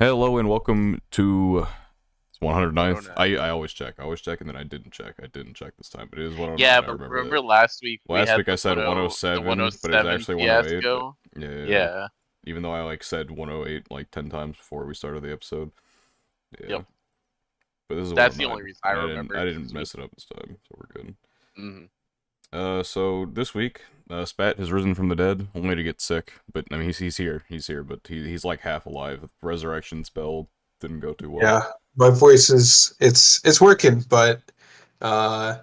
Hello and welcome to 109th. 109. I always check. I always check, and then I didn't check. I didn't check this time, but it is 109. Yeah, I but remember that. remember last week we Last had week I said the 107, but it was 107 actually 108. fiasco. Yeah, Yeah. even though I said 108 like 10 times before we started the episode. Yeah, Yep. but this is That's the 109, only reason I and I remembered didn't because we. mess it up this time, so we're good. Mhm. So this week, Spat has risen from the dead, only to get sick. But I mean, he's here. He's here, but he's like half alive. Resurrection spell didn't go too well. Yeah, my voice is it's working, but uh,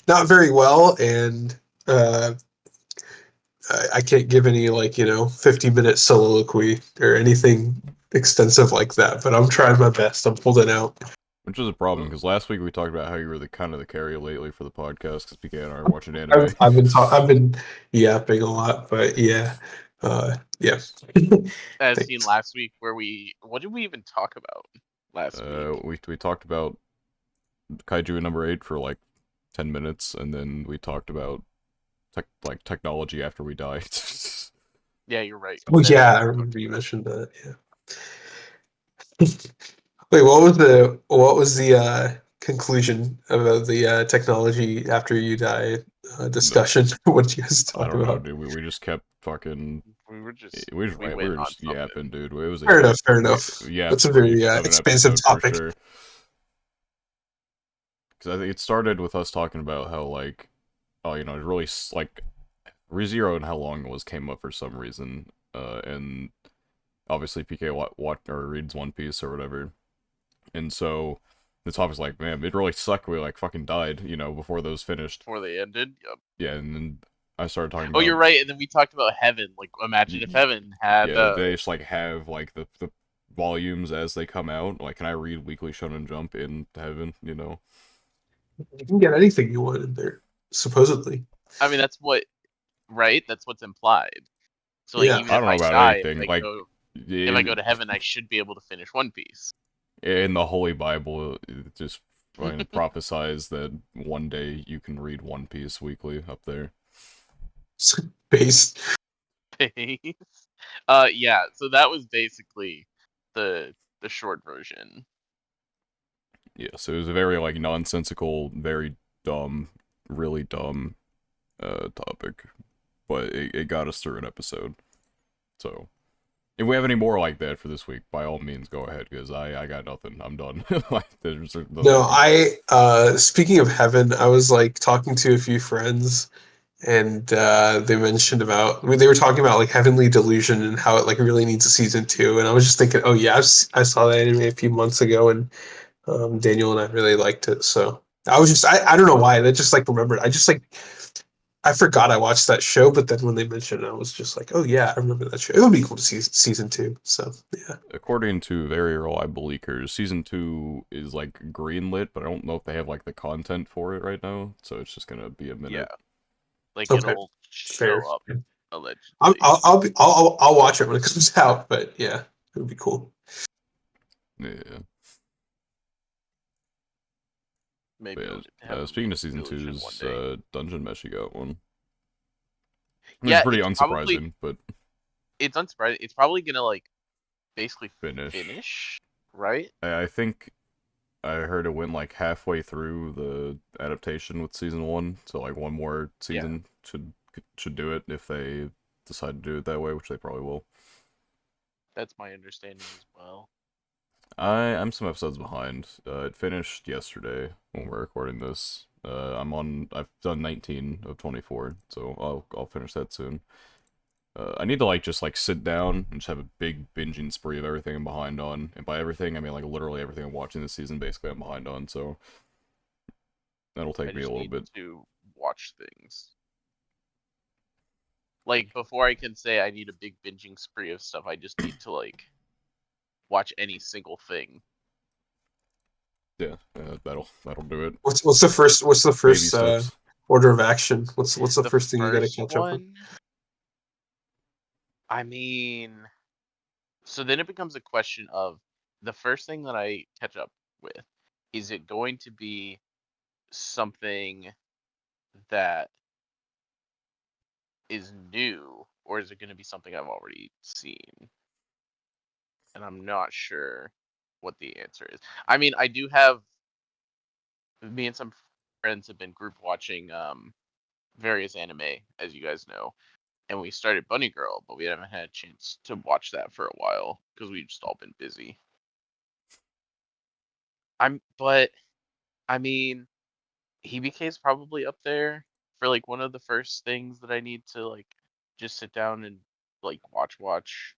not very well, and uh, I can't give any 50-minute soliloquy or anything extensive like that. But I'm trying my best. I'm holding out. Which is a problem Mm. because last week we talked about how you were the kind of the carrier lately for the podcast because PK and I are watching anime. I've been yapping a lot, but yeah. As seen Thanks. last week, where what did we even talk about last week? We talked about Kaiju number 8 for like 10 minutes, and then we talked about technology after we died. Yeah, you're right. Well, That's yeah, what I we talked remember you about. mentioned that. Yeah. Wait, what was the conclusion of the technology after you die No, discussion? What did you guys I talk don't know, about? dude. We just kept fucking. We We went were on just something. yapping, dude. It was a Fair enough. Fair enough. yap That's a spree very of an expansive episode for topic. sure. Because I think it started with us talking about how like, oh, you know, it really like ReZero and how long it was came up for some reason, and obviously PK what or reads One Piece or whatever, and so the topic's like, man, it really sucked. We like fucking died, you know, before those finished. Before they ended. Yep. Yeah, and then I started talking Oh, about, you're right. And then we talked about heaven. Like, imagine if heaven had. yeah, they just like have like the volumes as they come out. Like, can I read Weekly Shonen Jump in heaven? You know, You can get anything you want in there, supposedly. I mean, that's what. Right. That's what's implied. So, like, Yeah. even I if don't know I about die, anything. Like, if I in, go to heaven, I should be able to finish One Piece. in the Holy Bible, it just fucking prophesies that one day you can read One Piece weekly up there. Based. Face. Yeah. So that was basically the short version. Yeah, so it was a very like nonsensical, very dumb, really dumb topic, but it got us through an episode. So if we have any more like that for this week, by all means go ahead because I got nothing. I'm done. Like there's No, nothing. speaking of heaven, I was like talking to a few friends, and they mentioned about, I mean, they were talking about like Heavenly Delusion and how it like really needs a season two, and I was just thinking, oh yeah, I saw that anime a few months ago, and Daniel and I really liked it. So I don't know why, I just like remembered. I just like I forgot I watched that show, but then when they mentioned it, I was just like, oh yeah, I remember that show. It would be cool to see season two. So yeah. According to very reliable leakers, season 2 is like greenlit, but I don't know if they have like the content for it right now. So it's just gonna be a Yeah. minute. Like Okay, it'll fair. show up I'll allegedly. I'll I'll, be, I'll watch it when it comes out. But yeah, it would be cool. Yeah. But Maybe yeah, I'll get Heavenly speaking of season Delusion one twos, day. Dungeon Mesh got one. It was Yeah, pretty unsurprising, but it's unsurprising. It's probably gonna like basically finish. finish, right? I think I heard it went like halfway through the adaptation with season 1, so like one more Yeah, season should do it if they decide to do it that way, which they probably will. that's my understanding as well. I'm some episodes behind. It finished yesterday when we're recording this. I've done 19 of 24, so I'll finish that soon. I need to like just like sit down and just have a big binging spree of everything I'm behind on, and by everything I mean like literally everything I'm watching this season. Basically, I'm behind on, so that'll I take me a just little need bit. to watch things. Like before I can say I need a big binging spree of stuff, I just need to like watch any single thing. Yeah, that'll do it. What's the Baby first steps. order of action? What's the The first thing you got to first catch up on? one, I mean, so then it becomes a question of the first thing that I catch up with, is it going to be something that is new, or is it going to be something I've already seen? and I'm not sure what the answer is. I mean, I do have me and some friends have been group watching various anime, as you guys know, and we started Bunny Girl, but we haven't had a chance to watch that for a while because we've just all been busy. But I mean, is probably up there for like one of the first things that I need to like just sit down and like watch.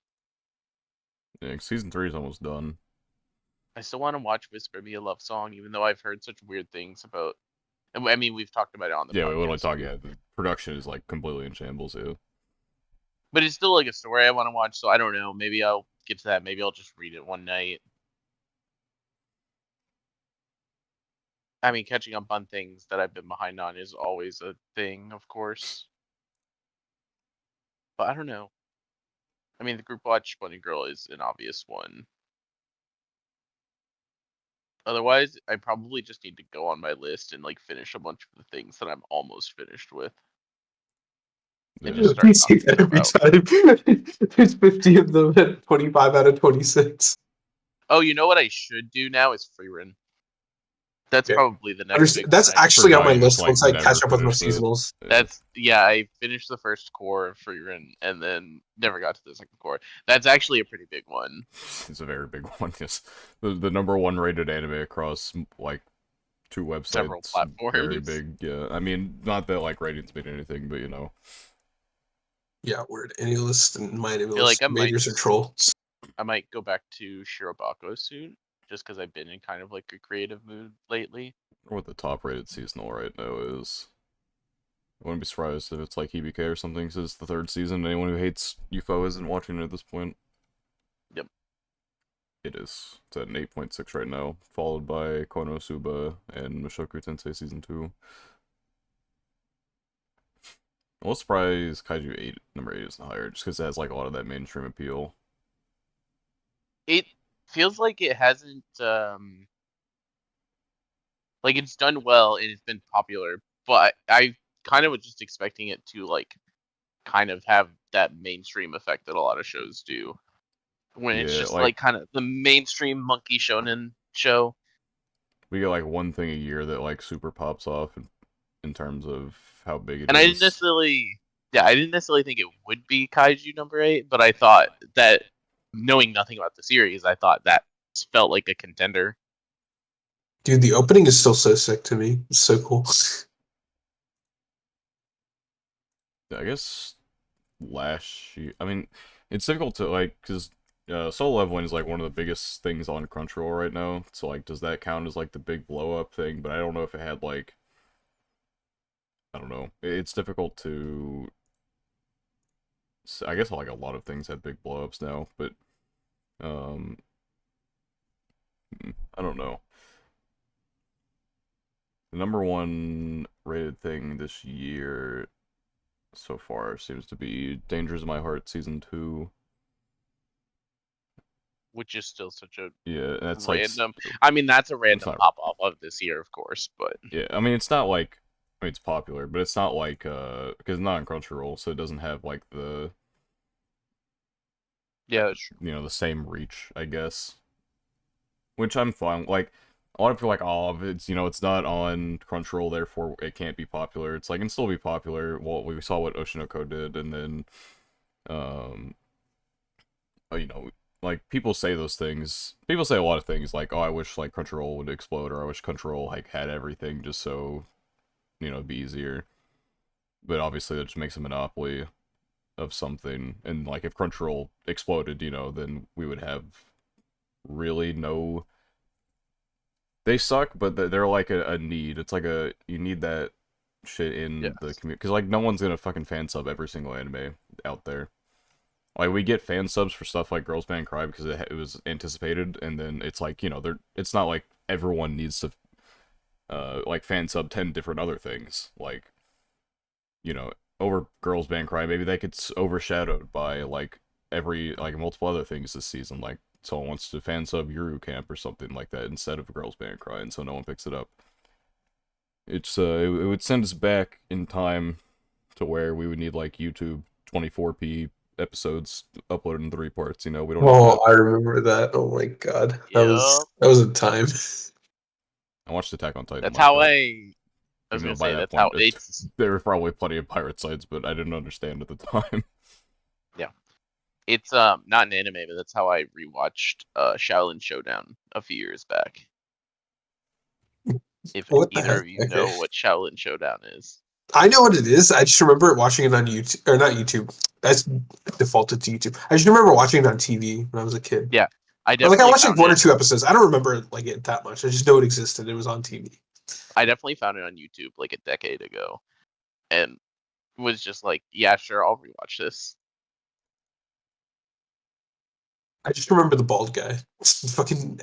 Yeah, season 3 is almost done. I still want to watch Whisper Me a Love Song, even though I've heard such weird things about. And I mean, we've talked about it on the Yeah, we literally podcast talk. too. Yeah, the production is like completely in shambles. Yeah, But it's still like a story I want to watch, so I don't know. Maybe I'll get to that. Maybe I'll just read it one night. I mean, catching up on things that I've been behind on is always a thing, of course. But I don't know. I mean, the group watch Bunny Girl is an obvious one. Otherwise, I probably just need to go on my list and like finish a bunch of the things that I'm almost finished with and just yeah. start You say knocking that stuff every out. time. There's 50 of them and 25 out of 26. Oh, you know what I should do now is free run. That's Yeah. probably the next big one That's I need to For actually on now, my do. you just list like once I never catch up with my finished it. seasonals. Yeah. That's yeah, I finished the first core of free run and then never got to the second core. That's actually a pretty big one. It's a very big one. Yes, the number one rated anime across like two Several websites. Very platforms. big. Yeah, I mean, not that like ratings mean anything, but you know. Yeah, word. Any list and my any I feel like list. Majors are trolls. I might go back to Shirobako soon, just because I've been in kind of like a creative mood lately. Or what the top rated seasonal right now is. I wouldn't be surprised if it's like EBK or something, because it's the third season. Anyone who hates UFO isn't watching it at this point. Yep. It is. It's at an 8.6 right now, followed by Konosuba and Mushoku Tensei Season 2. I'm a little surprised Kaiju 8, number 8 isn't higher, just because it has like a lot of that mainstream appeal. It feels like it hasn't like it's done well and it's been popular, but I kind of was just expecting it to like kind of have that mainstream effect that a lot of shows do. When it's Yeah, just like, like kind of the mainstream monkey shonen show. we get like one thing a year that like super pops off in terms of how big it And is. I didn't necessarily think it would be Kaiju number 8, but I thought that knowing nothing about the series, I thought that felt like a contender. Dude, the opening is still so sick to me. It's so cool. I guess last year, I mean, it's difficult to like, because Solo Leveling is like one of the biggest things on Crunchyroll right now. So like, does that count as like the big blow up thing? But I don't know if it had like, I don't know. It's difficult to. I guess like a lot of things have big blow ups now, but um, I don't know. The number one rated thing this year so far seems to be Dangers in My Heart Season 2. Which is still such a Yeah, that's like, random. I mean, that's a it's random not, pop off of this year, of course, but yeah, I mean, it's not like, I mean, it's popular, but it's not like, because it's not on Crunchyroll, so it doesn't have like yeah, that's true. the same reach, I guess. Which I'm fine. Like, a lot of people are like, oh, it's not on Crunchyroll, therefore it can't be popular. It's like, it can still be popular. Well, we saw what Oshinoko did, and then, um, you know, like people say those things. People say a lot of things like, "Oh, I wish like Crunchyroll would explode," or "I wish Crunchyroll like had everything just so it'd be easier." But obviously, that just makes a monopoly of something. And like if Crunchyroll exploded, then we would have really no. They suck, but they're like a need. It's like you need that shit in the Yes. community because like no one's gonna fucking fan sub every single anime out there. Like we get fan subs for stuff like Girls Band Cry because it was anticipated, and then it's like they're. It's not like everyone needs to like fan sub 10 different other things. Like you know over Girls Band Cry, maybe that gets overshadowed by like every like multiple other things this season. Like someone wants to fan sub Yuru Camp or something like that instead of Girls Band Cry, and so no one picks it up. It would send us back in time to where we would need like YouTube 24p episodes uploaded in 3 parts. You know, we don't need Oh, that. I remember that. Oh my god, Yep. that was a time. I watched Attack on Titan That's like how that, I was even though gonna by say that that's how point it's there were probably plenty of pirate sites, but I didn't understand at the time. yeah. It's not an anime, but that's how I rewatched Shaolin Showdown a few years back. If What the either heck? of you Okay, know what Shaolin Showdown is. I know what it is. I just remember watching it on YouTube, or not YouTube. That's defaulted to YouTube. I just remember watching it on TV when I was a kid. Yeah, I Or like I definitely watched like found one or it. two episodes. I don't remember like it that much. I just know it existed. It was on TV. I definitely found it on YouTube like a decade ago, and was just like, yeah, sure, I'll rewatch this. I just remember the bald guy, fucking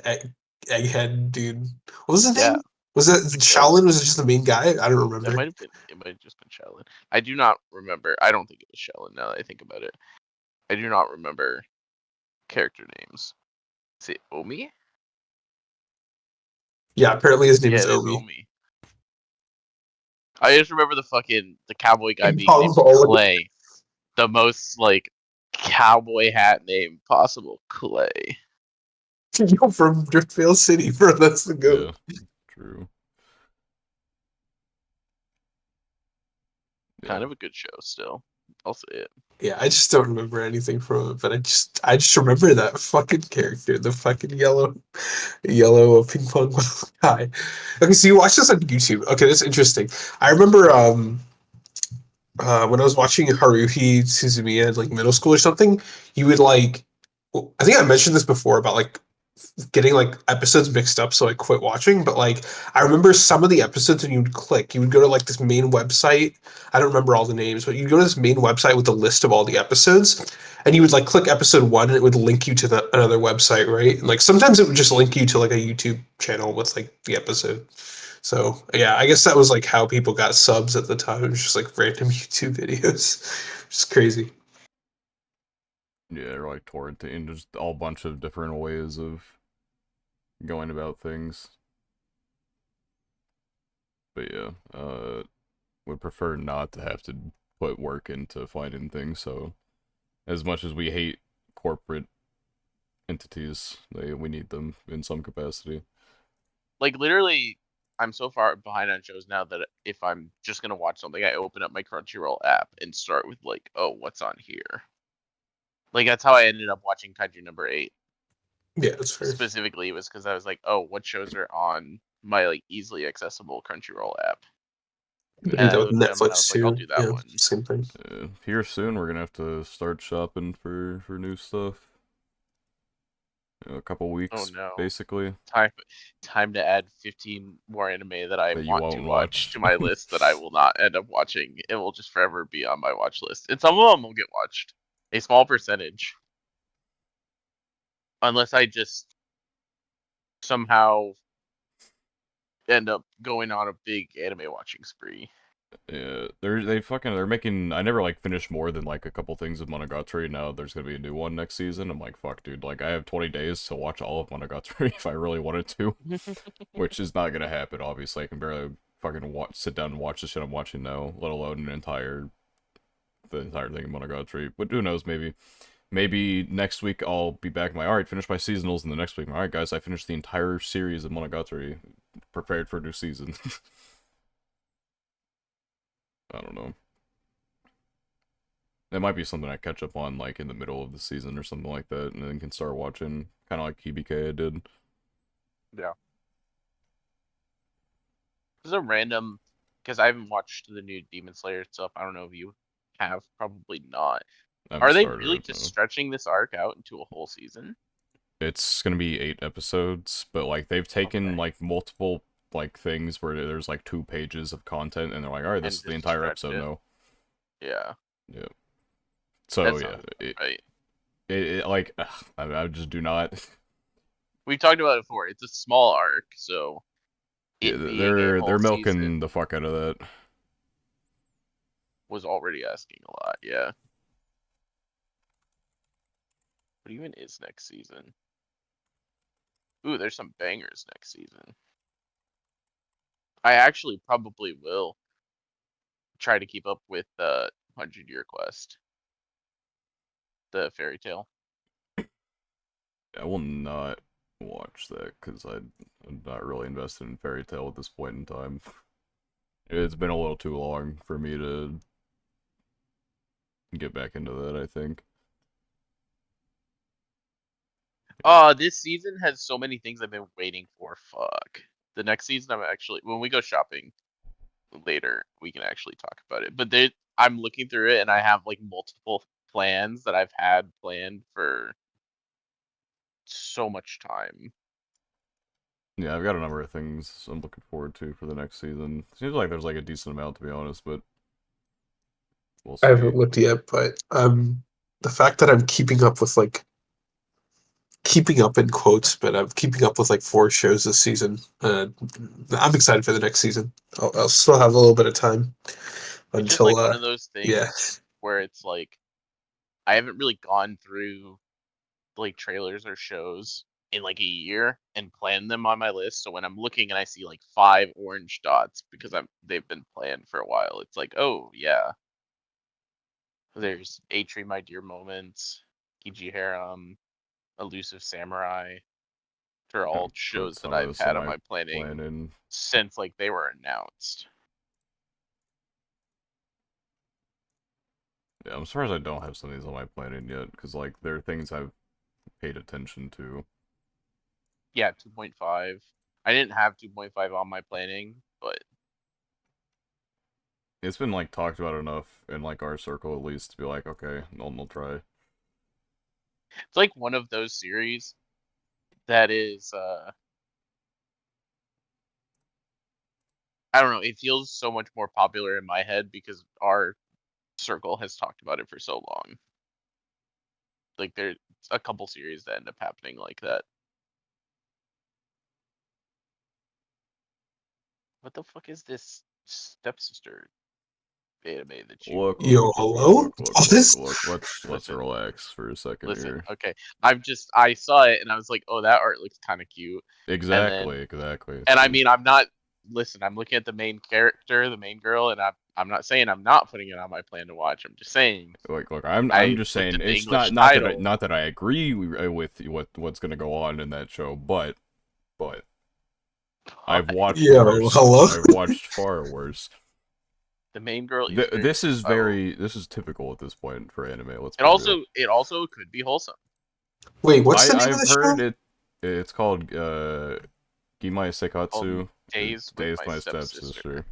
egghead dude. What was his Yeah, name? Was that the goat. Shaolin? Was it just the main guy? I don't That remember. might have been. It might have just been Shaolin. I do not remember. I don't think it was Shaolin. Now that I think about it, I do not remember character names. Is it Omi? Yeah, apparently his name Yeah, is it is Omi. Omi. I just remember the cowboy guy Ping being pong named ball. Clay, the most like cowboy hat name possible, Clay. Yo, from Driftveil City, bro. That's the Yeah, goat. true. Kind Yeah, of a good show still. I'll say it. Yeah, I just don't remember anything from it, but I just remember that fucking character, the fucking yellow ping pong ball guy. Okay, so you watch this on YouTube. Okay, that's interesting. I remember when I was watching Haruhi Suzumiya in like middle school or something, you would like I think I mentioned this before about like getting like episodes mixed up, so I quit watching. But like, I remember some of the episodes when you would click, you would go to like this main website. I don't remember all the names, but you'd go to this main website with a list of all the episodes, and you would like click episode one, and it would link you to another website, right? And like sometimes it would just link you to like a YouTube channel with like the episode. So yeah, I guess that was like how people got subs at the time. It was just like random YouTube videos. Just crazy. yeah, or like torrenting, just all bunch of different ways of going about things. But yeah, would prefer not to have to put work into finding things. So as much as we hate corporate entities, we need them in some capacity. Like literally, I'm so far behind on shows now that if I'm just gonna watch something, I open up my Crunchyroll app and start with like, oh, what's on here? Like that's how I ended up watching Kaiju number 8. Yeah, that's fair. Specifically, it was because I was like, oh, what shows are on my like easily accessible Crunchyroll app? I do And I that with loaded them, and I Netflix was like, I'll too. do that Yeah, one. same thing. Here soon, we're gonna have to start shopping for new stuff. A couple Oh weeks, no, basically, time time to add 15 more anime that I that you want to won't watch watch. to my list that I will not end up watching. It will just forever be on my watch list, and some of them will get watched. A small percentage, unless I just somehow end up going on a big anime watching spree. Yeah, they're making. I never like finished more than like a couple things with Monogatari. Now there's gonna be a new one next season. I'm like, fuck, dude. Like I have 20 days to watch all of Monogatari if I really wanted to, which is not gonna happen. Obviously, I can barely fucking sit down and watch the shit I'm watching now, let alone the entire thing of Monogatari. But who knows? Maybe next week I'll be back. Alright, finish my seasonals, and the next week, alright, guys, I finished the entire series of Monogatari, prepared for a new season. I don't know. That might be something I catch up on like in the middle of the season or something like that, and then can start watching, kind of like KBK I did. Yeah. This is a random because I haven't watched the new Demon Slayer stuff. I don't know if you have. Probably not. I haven't Are they started really it just though. stretching this arc out into a whole season? It's gonna be 8 episodes, but like they've taken Okay. like multiple like things where there's like 2 pages of content, and they're like, all right, this And is the just entire stretched episode it. now. Yeah. Yeah. So That yeah, sounds about right. like I just do not. We've talked about it before. It's a small arc, so Yeah, it being a they're whole milking the season fuck out of that. was already asking a lot. Yeah. What even is next season? Ooh, there's some bangers next season. I actually probably will try to keep up with 100 Year Quest. the fairy tale. I will not watch that because I'm not really invested in Fairy Tail at this point in time. It's been a little too long for me to get back into that, I think. This season has so many things I've been waiting for. Fuck. The next season, I'm actually when we go shopping later, we can actually talk about it. But I'm looking through it, and I have like multiple plans that I've had planned for so much time. Yeah, I've got a number of things I'm looking forward to for the next season. Seems like there's like a decent amount, to be honest, but we'll I haven't see. looked yet, but the fact that I'm keeping up with like keeping up in quotes, but I'm keeping up with like 4 shows this season. I'm excited for the next season. I'll still have a little bit of time It's just until like one of those yeah. things where it's like I haven't really gone through like trailers or shows in like a year and planned them on my list. So when I'm looking and I see like 5 orange dots because they've been planned for a while, it's like, oh yeah, there's A Tree, My Dear Moments, Kiji Harem, Elusive Samurai. They're Yeah, all put shows that some of I've this on had on my my planning plan in. since like they were announced. Yeah, I'm surprised I don't have some of these on my plan in yet, because like there are things I've paid attention to. Yeah, 2.5. I didn't have 2.5 on my planning, but It's been like talked about enough in like our circle at least to be like, okay, I'll try. it's like one of those series that is I don't know, it feels so much more popular in my head because our circle has talked about it for so long. Like there's a couple series that end up happening like that. What the fuck is this stepsister anime that you Look, look, Yo, look, look, look, hello? look, look, look, Honest? look. Let's listen, relax for a second listen. here. Okay. I saw it and I was like, "Oh, that art looks kind of cute." And then Exactly, exactly. and I See, mean, I'm not listen, I'm looking at the main character, the main girl, and I'm not saying I'm not putting it on my plan to watch. I'm just saying like, look, I'm I just looked saying at the it's English not title. not that I agree with what's gonna go on in that show, but I've But watched Yo, worse. hello? I've watched far worse. the main girl is very This is oh. this is typical at this point for anime. Let's It be real. also could be wholesome. Wait, what's the name of I've the show? heard it. It's called Gimai Called Sekatsu, Days with Days My My Stepsister, Stepsister.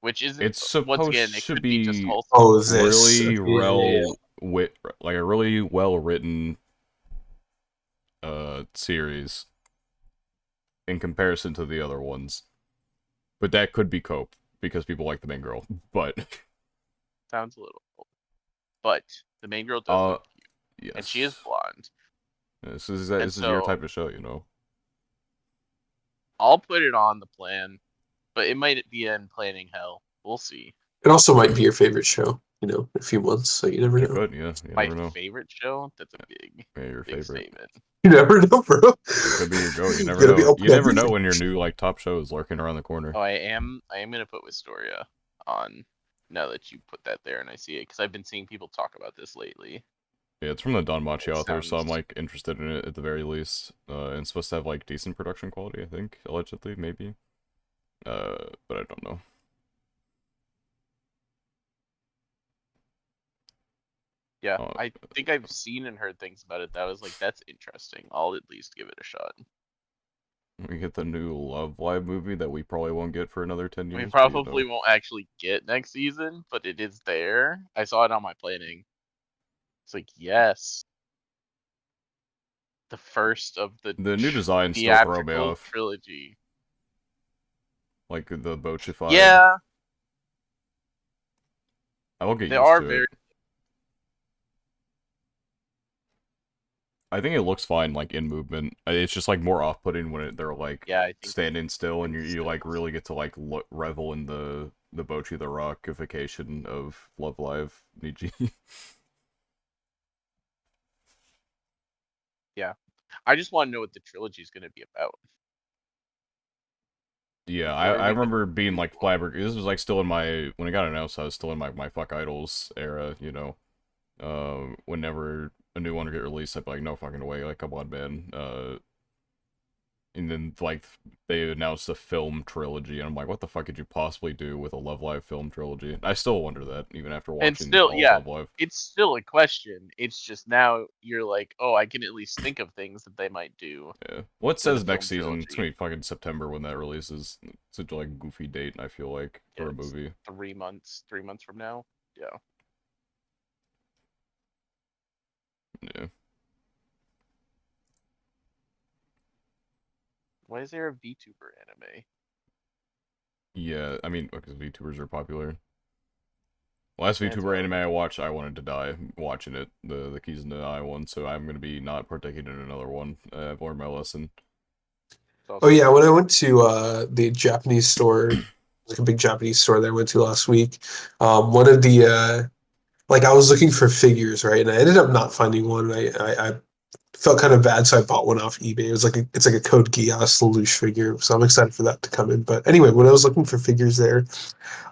which isn't It's once again it supposed to could be just be wholesome. Oh, this. really Okay, yeah. like a really well written series in comparison to the other ones. But that could be cope because people like the main girl. But Sounds a little old. But the main girl does uh look cute. And she is yes. blonde. And This is your so type of show, you know. I'll put it on the plan, but it might be in planning hell. We'll see. It also might be your favorite show, in a few months, so you never It know. could, yeah, you My never know. favorite show? That's a big, Yeah, your big favorite. statement. You never know, bro. It could be your goat. You You never gotta be know. open You never ended. know when your new like top show is lurking around the corner. Oh, I am gonna put Wistoria on now that you put that there and I see it because I've been seeing people talk about this lately. Yeah, it's from the Danmachi It author, so I'm sounds like interested in it at the very least. And it's supposed to have like decent production quality, I think, allegedly, maybe. But I don't know. yeah. Uh, I think I've seen and heard things about it that was like that's interesting. I'll at least give it a shot. we get the new Love Live movie that we probably won't get for another 10 We years, but you probably know. won't actually get next season, but it is there. I saw it on my planning. It's like yes, the first of the The new designs still throw me theatrical off. trilogy. Like the bochified. Yeah, I will get they used are to it. very I think it looks fine, like in movement. It's just like more off-putting when they're like yeah. I think standing still, and in you like stills. really get to like revel in the Bochi the Rockification of Love Live Niji. Yeah, I just want to know what the trilogy is going to be about. Yeah, Like, what are I they going remember being to do? like flabbergasted. This was like still in my when it got announced. I was still in my fuck idols era, you know. Whenever a new one to get released, I'd be like, no fucking way, like, come on, man. And then, like, they announced a film trilogy, and I'm like, what the fuck could you possibly do with a Love Live film trilogy? I still wonder that, even after And watching still, all of yeah, Love Live. it's still a question. It's just now you're like, oh, I can at least think of things that they might do Yeah. Well, it with a says next film season, it's trilogy. gonna be fucking September when that releases. It's such a, like, goofy date, I feel like, Yeah, for a it's movie. 3 months, 3 months from now. Yeah. Yeah. Why is there a VTuber anime? Yeah, I mean, because VTubers are popular. Last That's VTuber anime valid. I watched, I wanted to die watching it, the Keys in the Eye one, so I'm gonna be not partaking in another one. I've learned my lesson. It's Oh also yeah, when I fair. went to the Japanese store, like a big Japanese store that I went to last week, one of the like I was looking for figures, right? And I ended up not finding one. I felt kind of bad, so I bought one off eBay. It's like a Code Geass Lelouch figure, so I'm excited for that to come in. But anyway, when I was looking for figures there,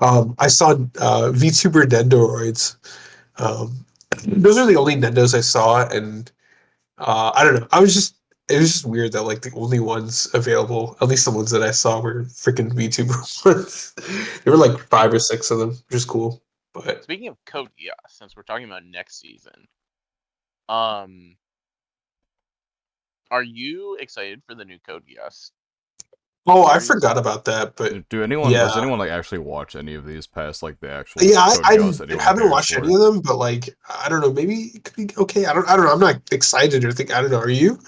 I saw VTuber Nendoroids. Those are the only Nendos I saw, and I don't know. It was just weird that like the only ones available, at least the ones that I saw, were freaking VTuber ones. There were like Speak, five or six of them, which is cool. But Speaking of Code Geass, since we're talking about next season, um, are you excited for the new Code Geass oh, I series? forgot about that. But Does yeah, anyone, like, actually watch any of these past, like, the actual yeah, Code Geass I anyone haven't cares watched any for? of them, but like I don't know, maybe it could be okay. I don't know. I'm not excited or think I don't know. Are you?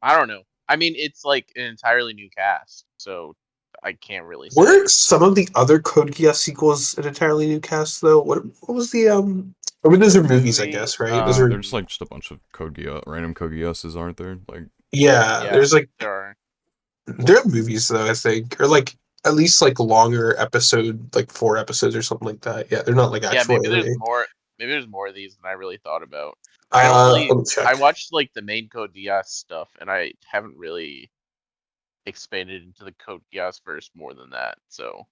I don't know. I mean, it's like an entirely new cast, so I can't really Weren't say. some of the other Code Geass sequels an entirely new cast though? What was the I mean, those The are movies, I movie, guess, right? Those are There's just, like, just a bunch of Code Geass, random Code Geasses, aren't there? Like, yeah. yeah, There's like there are. there are movies though, I think, or like at least like longer episode, like 4 episodes or something like that. Yeah, they're not like Yeah, actual maybe there's anime. more. Maybe there's more of these than I really thought about. I only Let me I check. watched like the main Code Geass stuff, and I haven't really expanded into the Code Geass verse more than that. So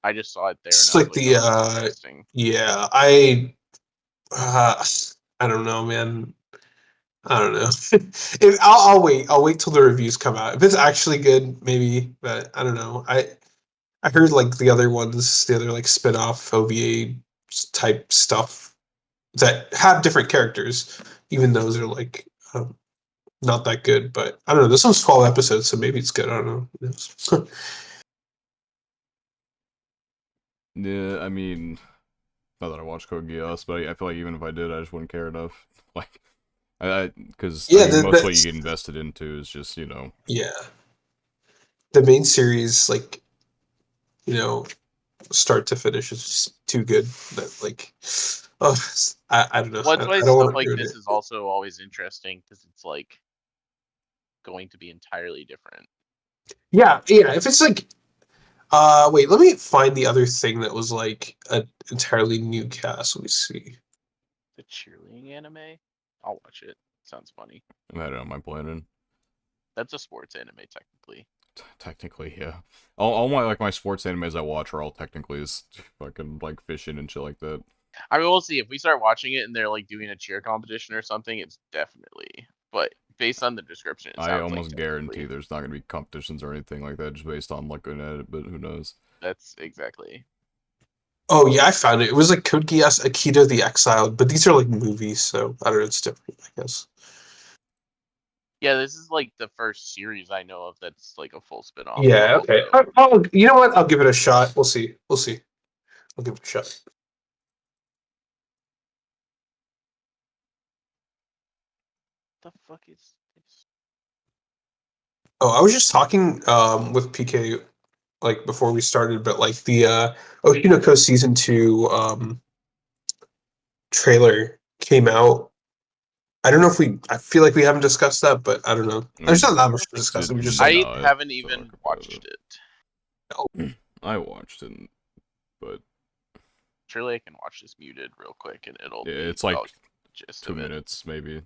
I just saw it there, and It's I was like like, the "Oh, that's interesting." yeah. Uh, I don't know, man. I don't know. I'll wait. I'll wait till the reviews come out. If it's actually good, maybe. But I don't know. I heard like the other ones, the other like spin-off OVA type stuff that have different characters. Even those are like not that good. But I don't know. This one's 12 episodes, so maybe it's good. I don't know. Who knows? yeah, I mean, not that I watch Code Geass, but I feel like even if I did, I just wouldn't care enough. Like, because I Yeah, mean, most of what you that's get invested into is just, yeah. The main series, like you know, start to finish, is just too good. That like, oh, I don't know. Well, that's why I don't stuff want to like ruin this it. is also always interesting because it's like going to be entirely different. Yeah, yeah. If it's like, wait, let me find the other thing that was like an entirely new cast. Let me see. The cheerleading anime, I'll watch it. Sounds funny. I had it on my planet. That's a sports anime technically. Technically, yeah. All my, like, my sports animes I watch are all technically is fucking, like, fishing and shit like that. I mean, we'll see if we start watching it and they're like doing a cheer competition or something. It's definitely, but based on the description, it I sounds like almost guarantee technically. there's not gonna be competitions or anything like that just based on looking at it, but who knows? That's exactly. Oh yeah, I found it. It was like Code Geass Akito the Exiled, but these are like movies, so I don't know. It's different, I guess. Yeah, this is like the first series I know of that's like a full spin-off of Yeah. it. Okay. So You know what? I'll give it a shot. We'll see. We'll see. I'll give it a shot. the fuck is this? Oh, I was just talking with PK like before we started, but like the Oshinoko season 2 trailer came out. I don't know if we. I feel like we haven't discussed that, but I don't know. There's We not that much to discuss. We did just like I not haven't talk even about watched it. it. I watched it, but Surely I can watch this muted real quick and it'll be it's I'll like get the gist of it. 2 minutes maybe.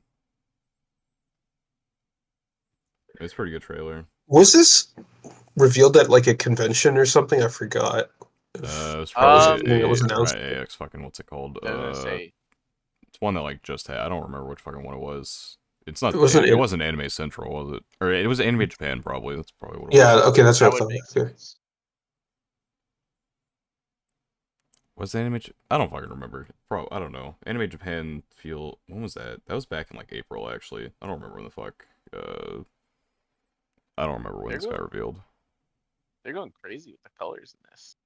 It's a pretty good trailer. was this revealed at like a convention or something. I forgot if It's that was probably a thing that was Um, announced. AX fucking what's it called? I was gonna say It's one that like just had. I don't remember which fucking one it was. It's It not. wasn't It it. wasn't Anime Central, was it? Or it was Anime Japan, probably. That's probably what it Yeah, was. okay, that's That what I would thought. make Okay. sense. Was the Anime? I don't fucking remember. I don't know. Anime Japan feel. When was that? That was back in like April, actually. I don't remember when the fuck. I don't remember when They're this got going revealed. they're going crazy with the colors in this.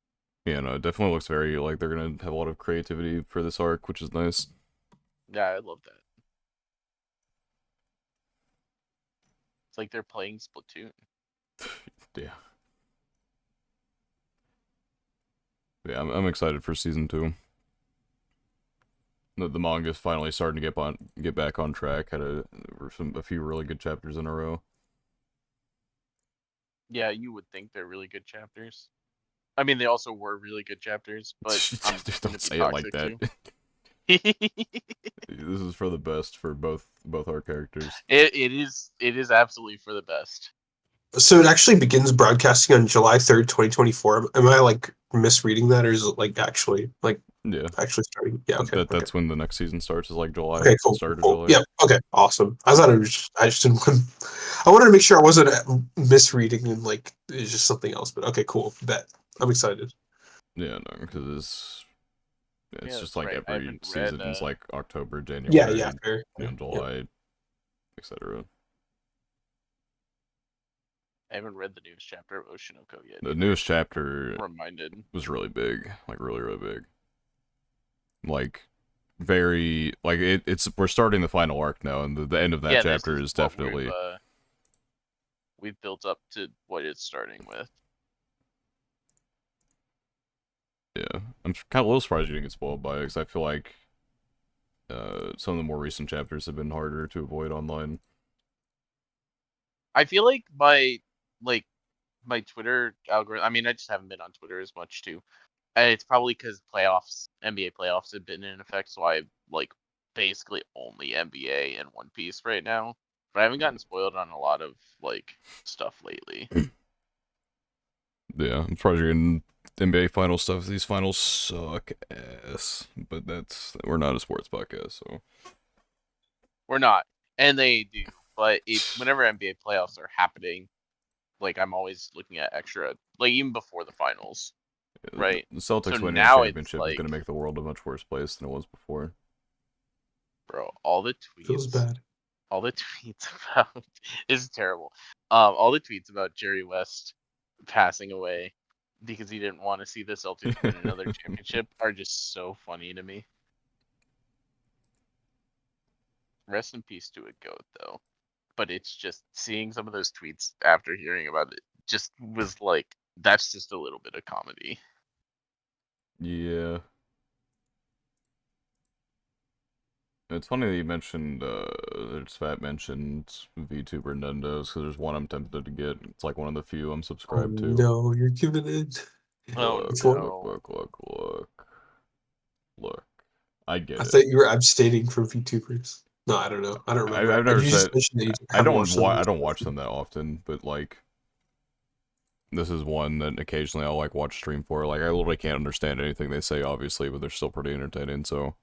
Yeah, no, it definitely looks very like they're gonna have a lot of creativity for this arc, which is nice. Yeah, I love that. It's like they're playing Splatoon. Yeah, yeah, I'm excited for season 2. The manga's finally starting to get back on track. Had a few really good chapters in a row. Yeah, you would think they're really good chapters. I mean, they also were really good chapters, but I'm Dude, gonna don't be say it like toxic that. too. This is for the best for both our characters. It is absolutely for the best. So it actually begins broadcasting on July 3rd, 2024. Am I like misreading that, or is it like Yeah, actually starting? Yeah, okay, okay. that's when the next season starts. Is like July, Okay, cool, cool, start of cool. July. Yeah, okay, awesome. I thought it was I just didn't want, I wanted to make sure I wasn't misreading and like it's just something else, but okay, cool. Bet. I'm excited. Yeah, no, because it's Yeah, just that's like right. I every haven't read. season's like October, Yeah, yeah, January, fair. Yeah, yeah. July, etc. I haven't read the newest chapter of Oshinoko yet The either. newest chapter Reminded. was really big, like really, really big. Like very like it's we're starting the final arc now, and the end of that Yeah, this chapter is is what definitely we've built up to what it's starting with. yeah. I'm kind of a little surprised you didn't get spoiled by it because I feel like some of the more recent chapters have been harder to avoid online. I feel like my Twitter algorithm. I mean, I just haven't been on Twitter as much too. And it's probably because playoffs, NBA playoffs, have been in effect, so I like basically only NBA and One Piece right now. But I haven't gotten spoiled on a lot of like stuff lately. Yeah, I'm surprised you're getting NBA final stuff. These finals suck ass, but we're not a sports podcast, so We're not, and they do. But whenever NBA playoffs are happening, like I'm always looking at extra, like even before the finals, right? the So Celtics winning the now it's championship is going like, to make the world a much worse place than it was before. bro, Feels bad. all the tweets about this is terrible. All the tweets about Jerry West passing away because he didn't want to see the Celtics win another championship are just so funny to me. Rest in peace to a goat, though. But it's just seeing some of those tweets after hearing about it just was like, that's just a little bit of comedy. Yeah. It's funny that you mentioned, Fat mentioned VTuber Nendos, because there's one I'm tempted to get. It's like one of the few I'm Oh subscribed to. no, you're giving it. Oh Look, Which one? look, no. look, look, look. Look. I I get it. thought you were abstaining from VTubers. No, I don't know. I don't remember. I've never You just said mentioned that you haven't watched them. I don't watch them that often, but like this is one that occasionally I'll like watch stream for. Like I literally can't understand anything they say, obviously, but they're still pretty entertaining. So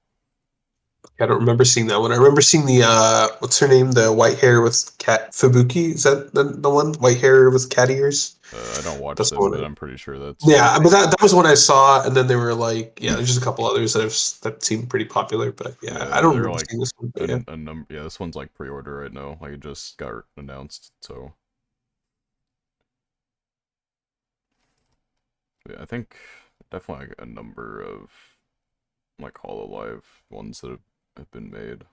I don't remember seeing that one. I remember seeing the what's her name? The white hair with cat Fubuki. Is that the one? White hair with cat ears. I don't watch That's the them, one. but I'm pretty sure that's Yeah, but that was one I saw, and then they were like, yeah, there's just a couple others that seemed pretty popular, but yeah, I yeah. don't They're remember like seeing this one. But yeah, a number. Yeah, this one's like pre-order right now. Like it just got announced. So yeah, I think definitely like a number of like Hololive ones that have been made.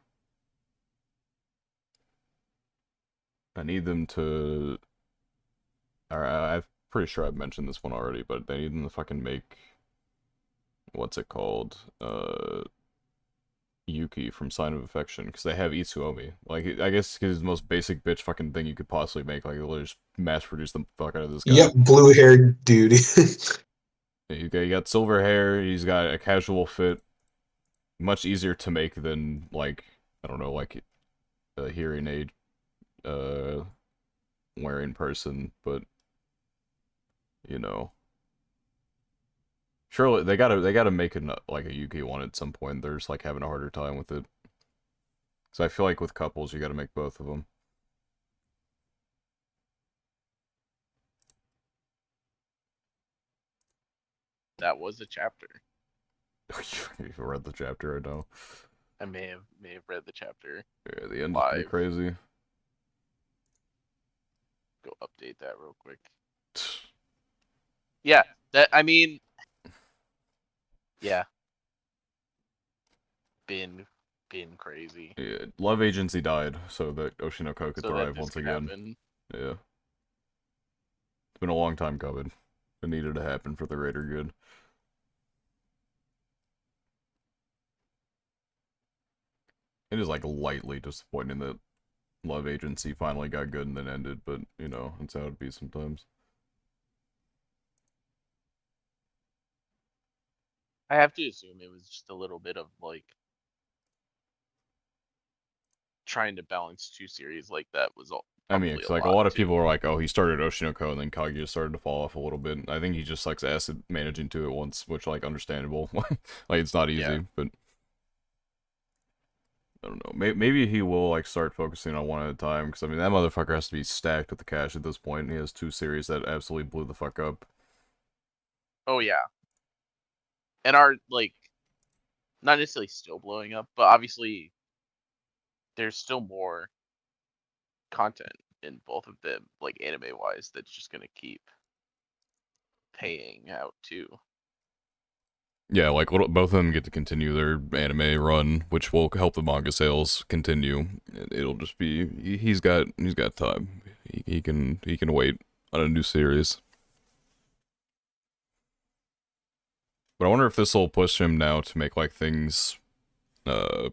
I need them to. I'm pretty sure I've mentioned this one already, but they need them to fucking make what's it called? Yuki from Sign of Affection, because they have Itsuomi. Like, I guess his most basic bitch fucking thing you could possibly make. Like, literally just mass produce the fuck out of this guy. yep, blue haired dude. You got silver hair. He's got a casual fit. Much easier to make than like I don't know, like a hearing aid uh wearing person, but you know. Surely they gotta make like a Yuki one at some point. They're just like having a harder time with it. So I feel like with couples, you got to make both of them. That was a chapter. You read the chapter, I know. I may have read the chapter Yeah, the end is pretty live. crazy. Go update that real quick. Yeah, that I mean, yeah, been been crazy. Yeah, Love Agency died so that Oshinoko could So that thrive this once could again. happen. Yeah. It's been a long time coming. It needed to happen for the greater good. It is like lightly disappointing that Love Agency finally got good and then ended, but you know, that's how it be sometimes. I have to assume it was just a little bit of like trying to balance two series like that was all, I mean, probably it's a like a lot lot of too. people are like, oh, he started Oshinoko and then Kaguya started to fall off a little bit. I think he just sucks ass at managing two at once, which like understandable. Like it's not Yeah. easy, but I don't know. Maybe he will like start focusing on one at a time because I mean that motherfucker has to be stacked with the cash at this point. And he has two series that absolutely blew the fuck up. Oh yeah. And are like not necessarily still blowing up, but obviously there's still more content in both of them, like anime wise, that's just gonna keep paying out too. Yeah, like both of them get to continue their anime run, which will help the manga sales continue. It'll just be he's got time. He can wait on a new series. But I wonder if this will push him now to make like things uh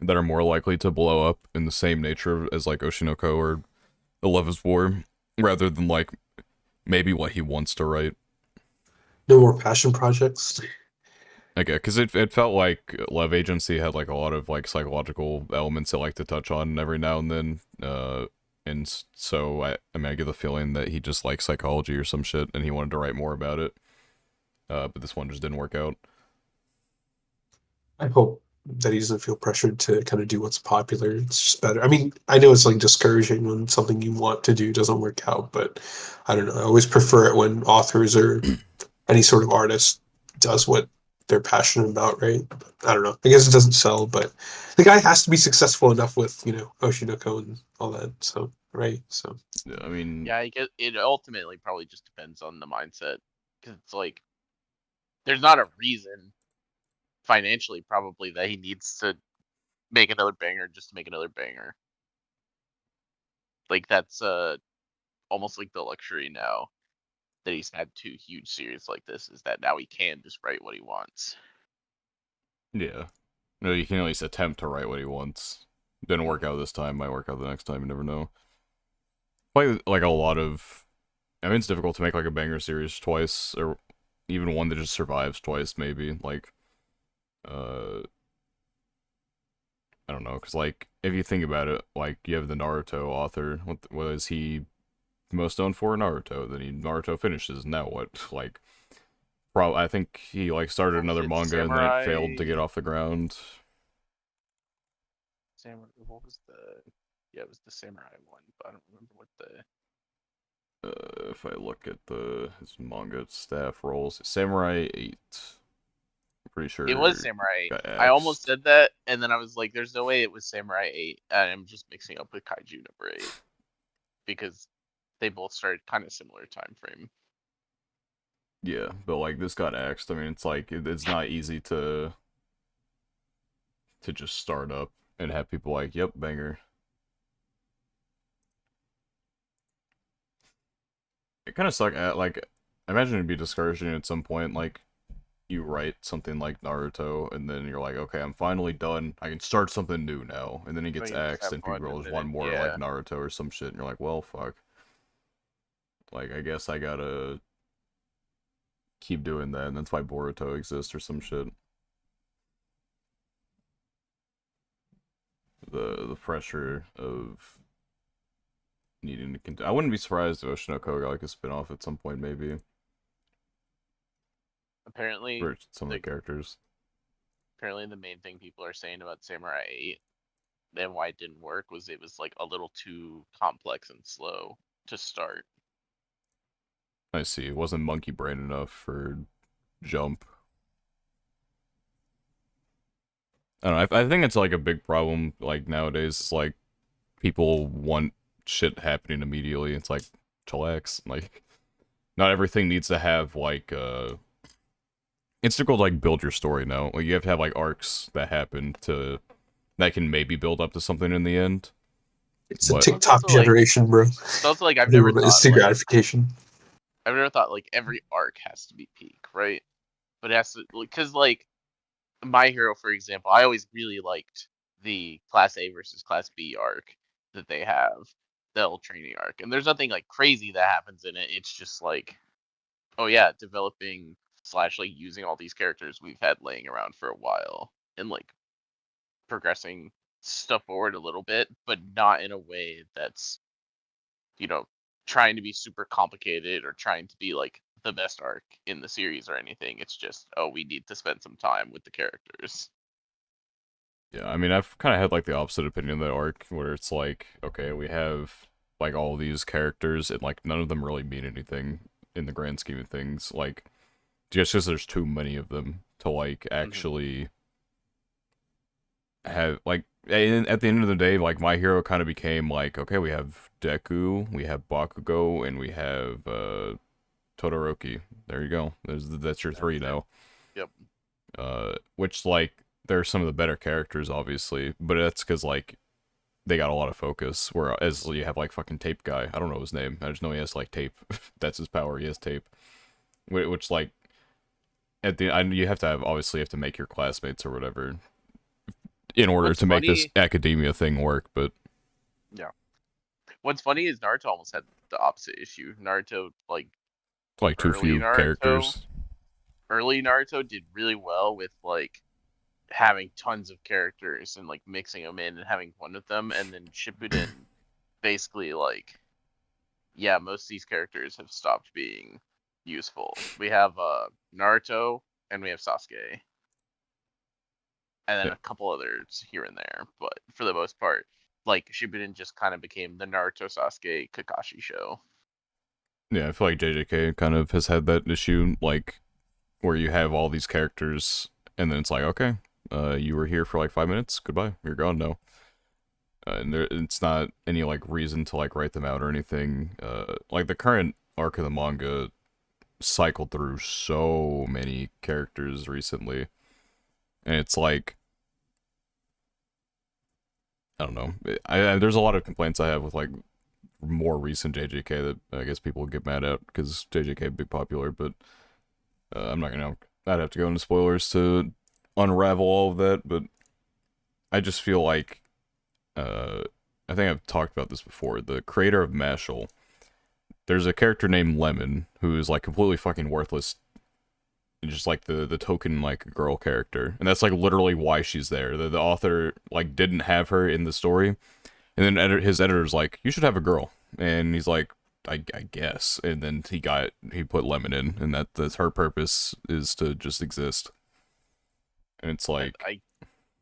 that are more likely to blow up in the same nature as like Oshinoko or The Love is War, rather than like maybe what he wants to write. No more passion projects. Okay, because it felt like Love Agency had like a lot of like psychological elements it like to touch on every now and then. And so I mean I get the feeling that he just likes psychology or some shit, and he wanted to write more about it. But this one just didn't work out. I hope that he doesn't feel pressured to kind of do what's popular. It's just better. I mean, I know it's like discouraging when something you want to do doesn't work out, but I don't know. I always prefer it when authors or any sort of artist does what they're passionate about, right? But I don't know. I guess it doesn't sell, but the guy has to be successful enough with, Oshinoko and all that. So, right? So, Yeah, I mean, Yeah, I guess it ultimately probably just depends on the mindset because it's like there's not a reason financially probably that he needs to make another banger just to make another banger. Like that's almost like the luxury now that he's had two huge series like this is that now he can just write what he wants. yeah. No, you can at least attempt to write what he wants. Didn't work Hmm. out this time, might work out the next time, you never know. Like a lot of I mean it's difficult to make like a banger series twice, or even one that just survives twice, maybe. Like uh I don't know, because like if you think about it, like you have the Naruto author. What is he most known for? Naruto. Then Naruto finishes. Now what? Like, I think he like started What was another it? manga and then it failed to Samurai. get off the ground. Samurai. What was the? Yeah, it was the samurai one, but I don't remember what the. If I look at his manga staff roles, Samurai 8. I'm pretty It was sure Samurai 8. got I almost axed. said that, and then I was like, "There's no way it was Samurai 8," and I'm just mixing up with Kaiju number 8 because they both started kind of similar time frame. Yeah, but like this got axed. I mean, it's like it's not easy to just start up and have people like, "Yep, banger." It kind of suck at like I imagine it'd be discouraging at some point like you write something like Naruto and then you're like, okay, I'm finally done. I can start something new now. And then it So gets you just axed have and fun, people and just then want more like yeah, Naruto or some shit and you're like, well, fuck. Like I guess I gotta keep doing that and that's why Boruto exists or some shit. The pressure of needing to continue. I wouldn't be surprised if Oshinoko got like a spin-off at some point maybe apparently for some of the the characters. apparently the main thing people are saying about Samurai 8 and why it didn't work was it was like a little too complex and slow to start. I see. It wasn't monkey brain enough for Jump. I don't know. I think it's like a big problem like nowadays. It's like people want shit happening immediately. It's like chillax. Like not everything needs to have like it's difficult to like build your story now. Like you have to have like arcs that happen to that can maybe build up to something in the end. It's a But Well, TikTok generation, bro. it's also like Everyone instant gratification. I've never thought like every arc has to be peak, right? But it has to, because like My Hero, for example, I always really liked the Class A versus Class B arc that they have, the old training arc, and there's nothing like crazy that happens in it. It's just like, oh yeah, developing slash like using all these characters we've had laying around for a while and like progressing stuff forward a little bit, but not in a way that's, you know, trying to be super complicated or trying to be like the best arc in the series or anything. It's just, oh, we need to spend some time with the characters. yeah, I mean I've kind of had like the opposite opinion of the arc where it's like, okay, we have like all these characters and like none of them really mean anything in the grand scheme of things. Like just because there's too many of them to like Hmm. actually have like at the end of the day, like My Hero kind of became like, okay, we have Deku, we have Bakugo, and we have Todoroki. There you go. That's your three That's it. now. Yep. Which like they're some of the better characters, obviously, but that's because like they got a lot of focus. Whereas you have like fucking Tape Guy. I don't know his name. I just know he has like tape. That's his power. He has tape. Which like at the you have to have obviously you have to make your classmates or whatever in order What's to make this funny, academia thing work. But yeah. What's funny is Naruto almost had the opposite issue. Naruto, like like too early few Naruto, characters. early Naruto did really well with like having tons of characters and like mixing them in and having fun with them, and then Shippuden basically like, yeah, most of these characters have stopped being useful. We have Naruto and we have Sasuke, and then Yeah, a couple others here and there, but for the most part, like Shippuden just kind of became the Naruto Sasuke Kakashi show. yeah. I feel like JJK kind of has had that issue, like where you have all these characters, and then it's like, okay, you were here for like 5 minutes. Goodbye. You're gone now. And it's not any like reason to like write them out or anything. Like the current arc of the manga cycled through so many characters recently, and it's like I don't know. There's a lot of complaints I have with like more recent JJK that I guess people get mad at because JJK big popular, but I'm not gonna. I'd have to go into spoilers to unravel all of that, but I just feel like uh, I think I've talked about this before. The creator of Mashal, there's a character named Lemon who is like completely fucking worthless, just like the token like girl character, and that's like literally why she's there. The author like didn't have her in the story, and then his editor's like, you should have a girl, and he's like, I guess, and then he put Lemon in, and that's her purpose is to just exist, and it's And like I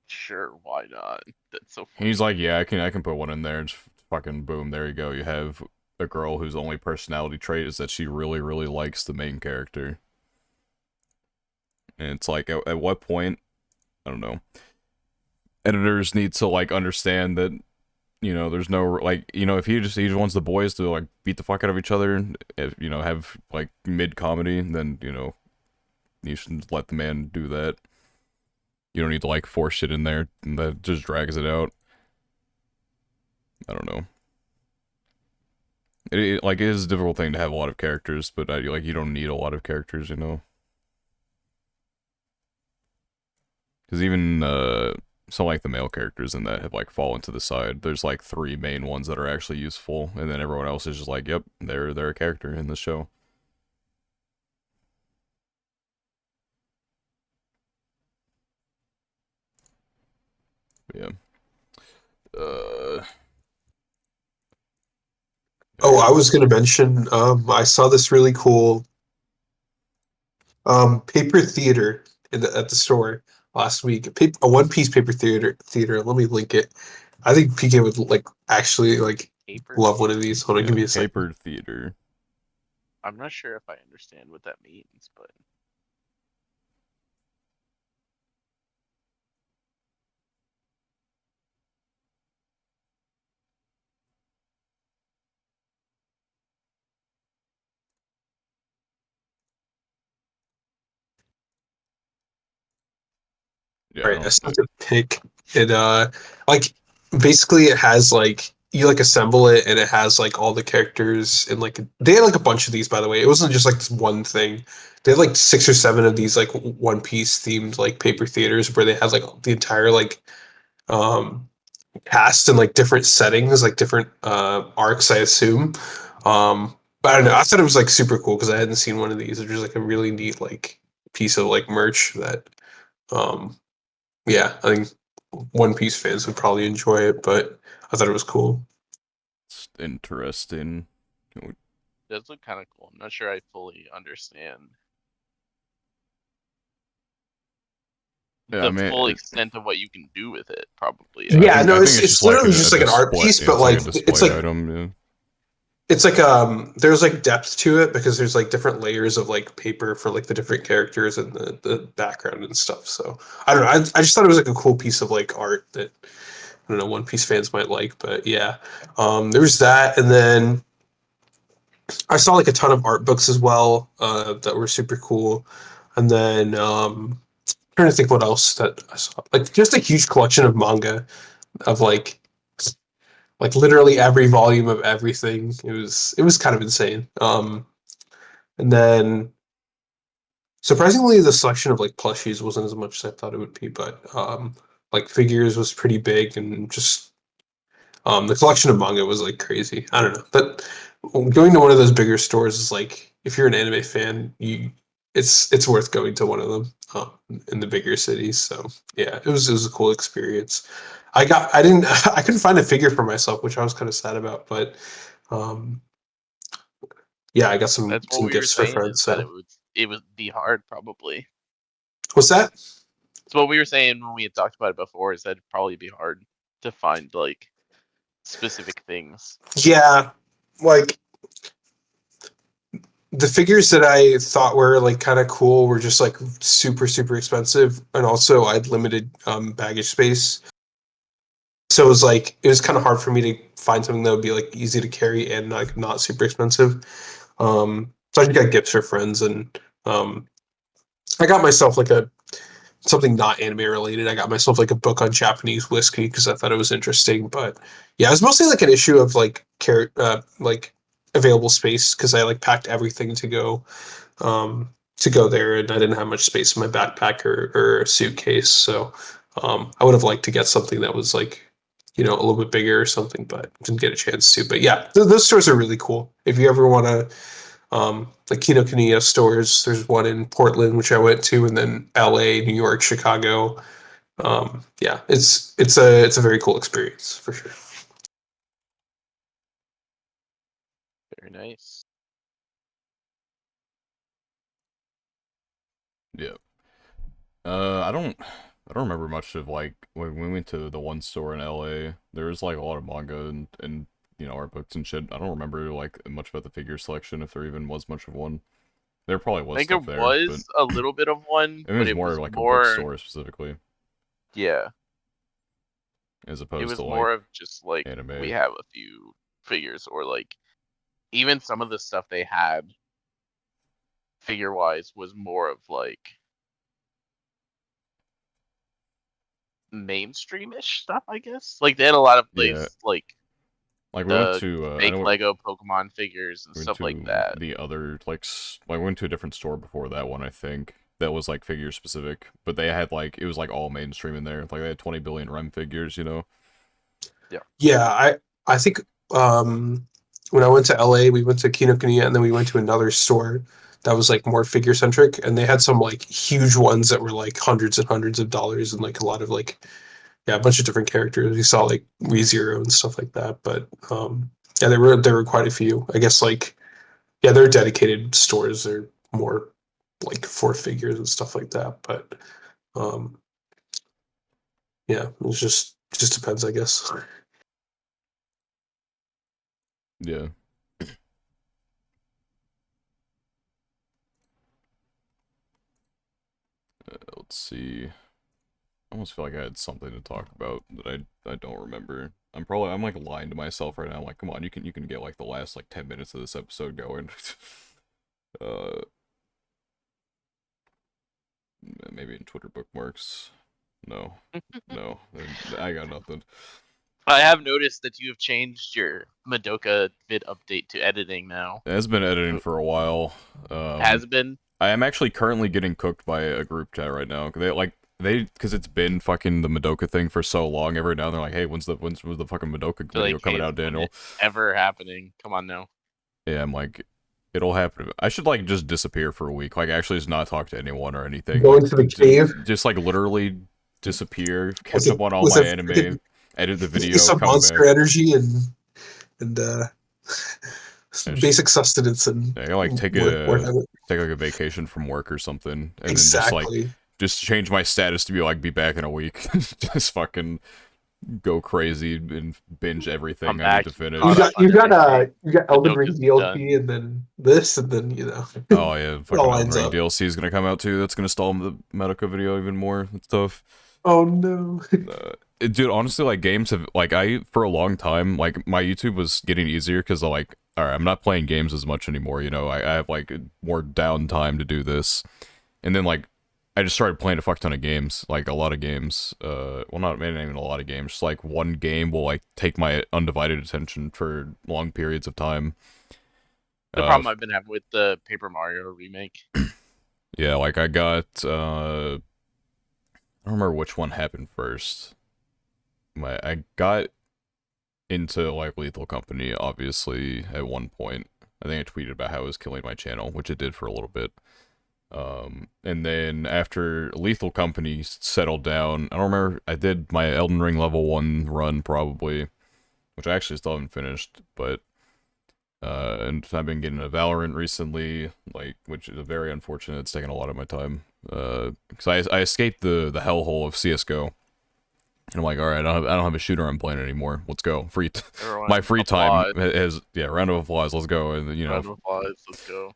sure, why not? That's so he's funny. like, yeah, I can put one in there, and just fucking boom, there you go. You have a girl whose only personality trait is that she really really likes the main character, and it's like at what point I don't know. Editors need to like understand that there's no like if he just wants the boys to like beat the fuck out of each other, if, have like mid comedy, then you should let the man do that. You don't need to like force shit in there and that just drags it out. I don't know. Like it is a difficult thing to have a lot of characters, but like you don't need a lot of characters, because even some like the male characters in that have like fallen to the side. There's like three main ones that are actually useful, and then everyone else is just like, yep, they're a character in the show. But yeah. Uh, I Oh, I was guess. going to mention, I saw this really cool paper theater at the store last week. A One Piece paper theater. Let me link it. I think PK would like actually like Paper love one of theater. these. Hold on, Yeah, give me a second. papered theater. I'm not sure if I understand what that means, but Yeah, All I right, I don't. sent a pic. It like basically it has like you like assemble it and it has like all the characters and like they had like a bunch of these by the way. It wasn't just like this one thing. They had like 6 or 7 of these like One Piece themed like paper theaters where they had like the entire like um cast in like different settings, like different arcs, I assume. But I don't know. I thought it was like super cool because I hadn't seen one of these. It was like a really neat like piece of like merch that um yeah, I think One Piece fans would probably enjoy it, but I thought it was cool. It's interesting. it does look kind of cool. I'm not sure I fully understand Yeah, I the mean, full extent of what you can do with it, probably, I Yeah, guess. no, I think it's just it's like literally a just like an art display. piece, Yeah, but it's like a like display item. Yeah. it's like there's like depth to it because there's like different layers of like paper for like the different characters and the background and stuff. So I don't know. I just thought it was like a cool piece of like art that I don't know One Piece fans might like, but yeah. There was that, and then I saw like a ton of art books as well that were super cool, and then trying to think what else that I saw. Like just a huge collection of manga of like literally every volume of everything. It was kind of insane. And then surprisingly, the selection of like plushies wasn't as much as I thought it would be, but like figures was pretty big and just the collection of manga was like crazy. I don't know, but going to one of those bigger stores is like if you're an anime fan, you it's worth going to one of them in the bigger cities. So yeah, it was a cool experience. I didn't I couldn't find a figure for myself, which I was kind of sad about, but um, yeah, I got That's what some we were gifts for saying is friends. that So it would be hard probably. what's that? So what we were saying when we had talked about it before is that it'd probably be hard to find like specific things. Yeah, like the figures that I thought were like kind of cool were just like super expensive, and also I had limited baggage space. So it was kind of hard for me to find something that would be like easy to carry and like not super expensive. So I just got gifts for friends, and um, I got myself like a something not anime related. I got myself like a book on Japanese whiskey because I thought it was interesting. But yeah, it was mostly like an issue of like available space because I like packed everything to go there, and I didn't have much space in my backpack or suitcase. So I would have liked to get something that was like, a little bit bigger or something, but didn't get a chance to. But yeah, those stores are really cool. If you ever want to, the Kinokuniya stores, there's one in Portland, which I went to, and then LA, New York, Chicago. Yeah, it's a very cool experience for sure. Very nice. Yeah. I don't remember much of like when we went to the one store in LA. There was like a lot of manga and art books and shit. I don't remember like much about the figure selection if there even was much of one. There probably I was think there stuff there, but was a little bit of one, it but was it more was like a more, bookstore specifically yeah, as it opposed to was more like of just like we anime. have a few figures or like even some of the stuff they had figure wise was more of like mainstreamish stuff, I guess. Like they had a lot of Yeah, like like we went the to I fake know Lego Pokemon figures and we went stuff like to that. the other like we went to a different store before that one, I think. That was like figure specific, but they had like it was like all mainstream in there. Like they had 20 billion REM figures, you know. Yeah. Yeah, I think when I went to LA, we went to Kinokuniya and then we went to another store that was like more figure centric, and they had some like huge ones that were like hundreds and hundreds of dollars and like a lot of like yeah, a bunch of different characters. We saw like ReZero and stuff like that, but yeah, there were quite a few. I guess like yeah, they're dedicated stores. They're more like for figures and stuff like that, but um yeah, it was just Just depends, I guess. Yeah. Let's see. I almost feel like I had something to talk about that I don't remember. I'm like lying to myself right now. I'm like, come on, you can get like the last like 10 minutes of this episode going. uh, maybe in Twitter bookmarks. No, no, I got nothing. I have noticed that you have changed your Madoka vid update to editing now. It has been editing So, for a while. has been. I am actually currently getting cooked by a group chat right now. Because it's been fucking the Madoka thing for so long. Every now and they're like, "Hey, when's the fucking Madoka They're video like, hey, coming it's out, when it Daniel?" ever happening. Come on now. Yeah, I'm like, it'll happen. I should like just disappear for a week. Like actually just not talk to anyone or anything. Go Like into the cave just like literally disappear, with catch a up on all with my a anime, freaking edit the video, some come monster back. energy and And just, basic sustenance and yeah, like work on it. take like a vacation from work or something, and then Exactly. just change my status to be like be back in a week. Just fucking go crazy and binge Come everything I need back, to you caught finish. up on everything. You got Elden Ring Madoka's DLC done. and then this and then Oh yeah, it all fucking Elden lines Ring up. DLC is gonna come out too. That's gonna stall the Medica video even more. It's tough. Oh no. Dude, honestly, like games have like I for a long time like my YouTube was getting easier because like all right, I'm not playing games as much anymore. You know, I have like more downtime to do this, and then like I just started playing a fuck ton of games, like a lot of games. Well, not even a lot of games. Just like one game will like take my undivided attention for long periods of time. The Uh, problem I've been having with the Paper Mario remake. yeah, like I got I don't remember which one happened first. I got into like Lethal Company, obviously, at one point. I think I tweeted about how it was killing my channel, which it did for a little bit. And then after Lethal Company settled down, I don't remember, I did my Elden Ring level 1 run probably, which I actually still haven't finished, but, and I've been getting a Valorant recently, like, which is very unfortunate, it's taking a lot of my time, because I escaped the hellhole of CSGO. And I'm like, all right, I don't have a shooter I'm playing anymore. Let's go. My Everyone free time applaud. has yeah, round of applause. Let's go. And you know, Round of applause. Let's go.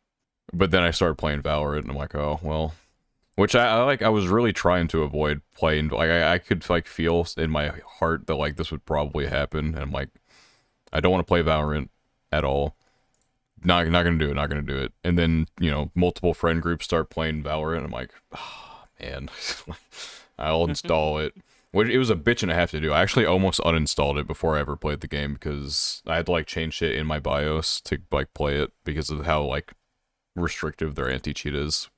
but then I started playing Valorant, and I'm like, oh well. Which I like. I was really trying to avoid playing. Like I could like feel in my heart that like this would probably happen, and I'm like, I don't want to play Valorant at all. Not gonna do it. Not gonna do it. And then you know, multiple friend groups start playing Valorant. I'm like, oh, man, I'll install it. Which it was a bitch and a half to do. I actually almost uninstalled it before I ever played the game because I had to like change shit in my BIOS to like play it because of how like restrictive their anti-cheat is.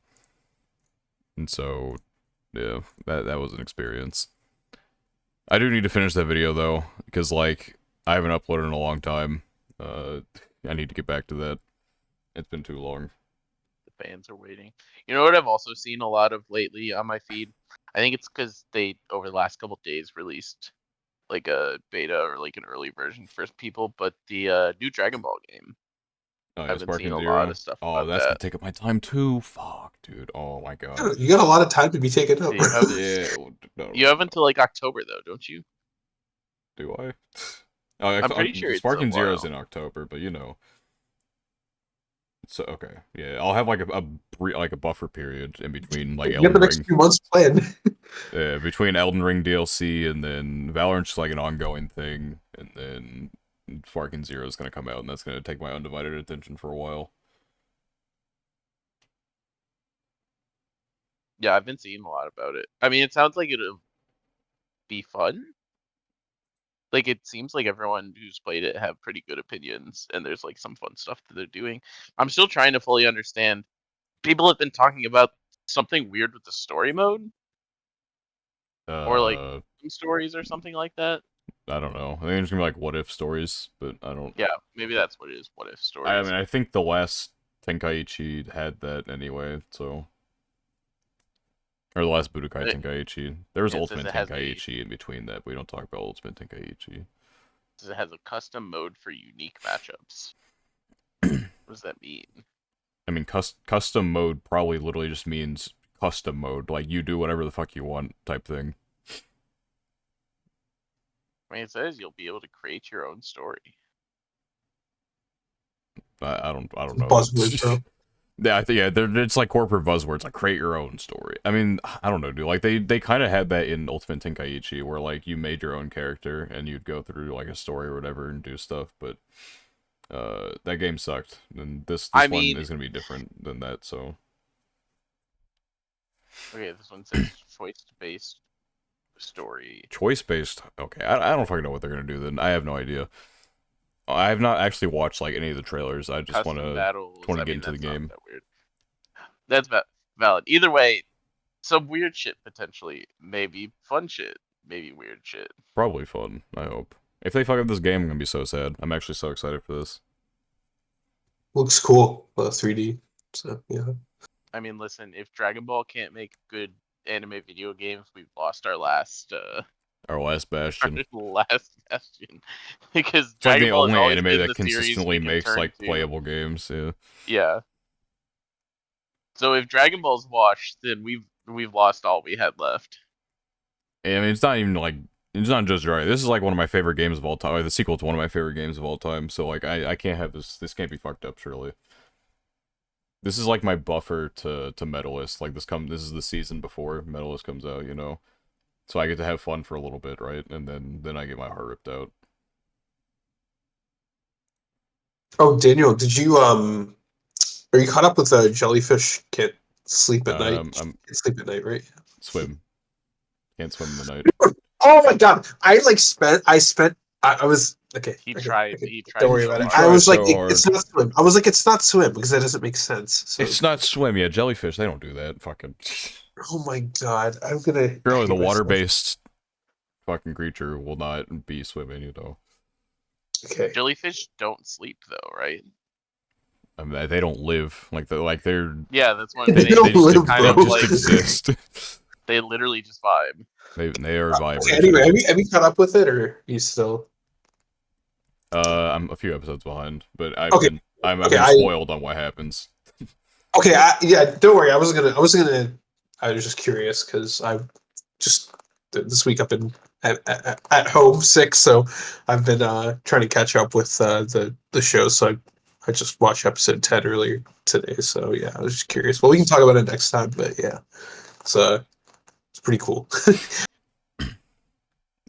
And so, yeah, that was an experience. I do need to finish that video though because like I haven't uploaded in a long time. Uh, I need to get back to that. It's been too long. The fans are waiting. You know what I've also seen a lot of lately on my feed? I think it's because they, over the last couple days, released like a beta or like an early version for people, but the new Dragon Ball game. Oh yeah, I've been seeing Sparking a lot Zero. of stuff Oh, about that's gonna that. take up my time too. Fuck, dude. Oh my god. You got a lot of time to be taken up. You have Yeah. No, you have until like October though, don't you? do I? Oh, I'm pretty sure it's a Sparking Zero's while. in October, but you know. So okay, yeah, I'll have like like a buffer period in between like You got the Elden next Ring, few months planned. between Elden Ring DLC and then Valorant's like an ongoing thing, and then Sparking Zero is gonna come out, and that's gonna take my undivided attention for a while. Yeah, I've been seeing a lot about it. I mean, it sounds like it'll be fun. Like it seems like everyone who's played it have pretty good opinions, and there's like some fun stuff that they're doing. I'm still trying to fully understand. People have been talking about something weird with the story mode, or like Uh, stories or something like that. I don't know. I think it's gonna be like what if stories, but I don't. Yeah, maybe that's what it is. What if I stories? mean, I think the last Tenkaichi had that anyway, so. Or the last Budokai It, Tenkaichi. There was it says Ultimate it has a Tenkaichi in between that. We don't talk about Ultimate Tenkaichi. says it has a custom mode for unique matchups. What does that mean? I mean, custom mode probably literally just means custom mode. Like, you do whatever the fuck you want type thing. I mean, it says you'll be able to create your own story. I don't know. Buzzword, bro. Yeah, I think it's like corporate buzzwords, like create your own story. I mean, I don't know, dude. Like they kind of had that in Ultimate Tenkaichi, where like you made your own character and you'd go through like a story or whatever and do stuff. But that game sucked, and this I one mean, is gonna be different than that. So okay, this one says choice-based story, choice based. Okay, I don't fucking know what they're gonna do. Then I have no idea. I have not actually watched like any of the trailers. I just custom battles. want to I get mean, into the that's not game. that weird. That's valid. Either way, some weird shit potentially. Maybe fun shit. Maybe weird shit. Probably fun. I hope. If they fuck up this game, I'm gonna be so sad. I'm actually so excited for this. Looks cool, 3D. So yeah. I mean, listen, if Dragon Ball can't make good anime video games, we've lost our last Our last our bastion. last bastion. Because It's like Dragon the Ball has only always anime been that the series we consistently can makes turn like to. playable games. Yeah. Yeah. So if Dragon Ball's washed, then we've lost all we had left. And I mean, it's not even like it's not just right. This is like one of my favorite games of all time. Like, the sequel to one of my favorite games of all time. So like, I can't have this. This can't be fucked up. Surely. This is like my buffer to Medalist. Like this is the season before Medalist comes out. You know. So I get to have fun for a little bit, right? And then I get my heart ripped out. Oh, Daniel, did you are you caught up with Jellyfish Can't Sleep at Night? I'm Can't sleep at night, right? swim. Can't swim in the night. Oh my god. I was okay, He okay, tried. okay. He Don't tried worry so about it. You hard. I try was like, so hard. it's not swim. I was like, it's not swim because that doesn't make sense. So It's not swim. Yeah, jellyfish. They don't do that. Fucking. oh my god, I'm gonna Surely the hate myself. water-based fucking creature will not be swimming. You know. Okay. Jellyfish don't sleep though, right? I mean, they don't live they're Yeah, that's what I'm They saying. don't They live, kind they of bro. just like exist. they literally just vibe. They are Okay, anyway, vibration. have you caught up with it or are you still I'm a few episodes behind, but okay? I've Okay, been spoiled on what happens. yeah, don't worry. I was just curious because I just this week I've been at home sick, so I've been trying to catch up with the show. So I just watched episode 10 earlier today. So yeah, I was just curious. Well, we can talk about it next time, but yeah, it's pretty cool.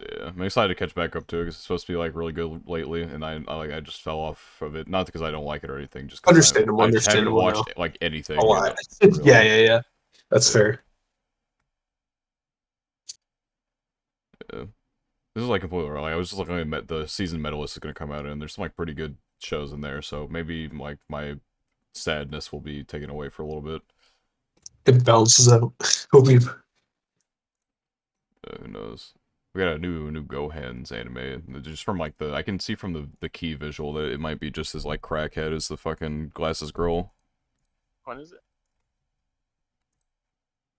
Yeah, I'm excited to catch back up to it because it's supposed to be like really good lately, and I just fell off of it. Not because I don't like it or anything, just because Understandable, I just haven't understandable now. watched like A anything lot. really. Yeah. That's Yeah, fair. yeah. This is like completely wrong. Like, I was just looking at the season medalist is gonna come out, and there's some like pretty good shows in there. So maybe like my sadness will be taken away for a little bit. It balances out. Hope we Who knows? We got a new Gohan's anime. Just from like I can see from the key visual that it might be just as like crackhead as the fucking glasses girl. When is it?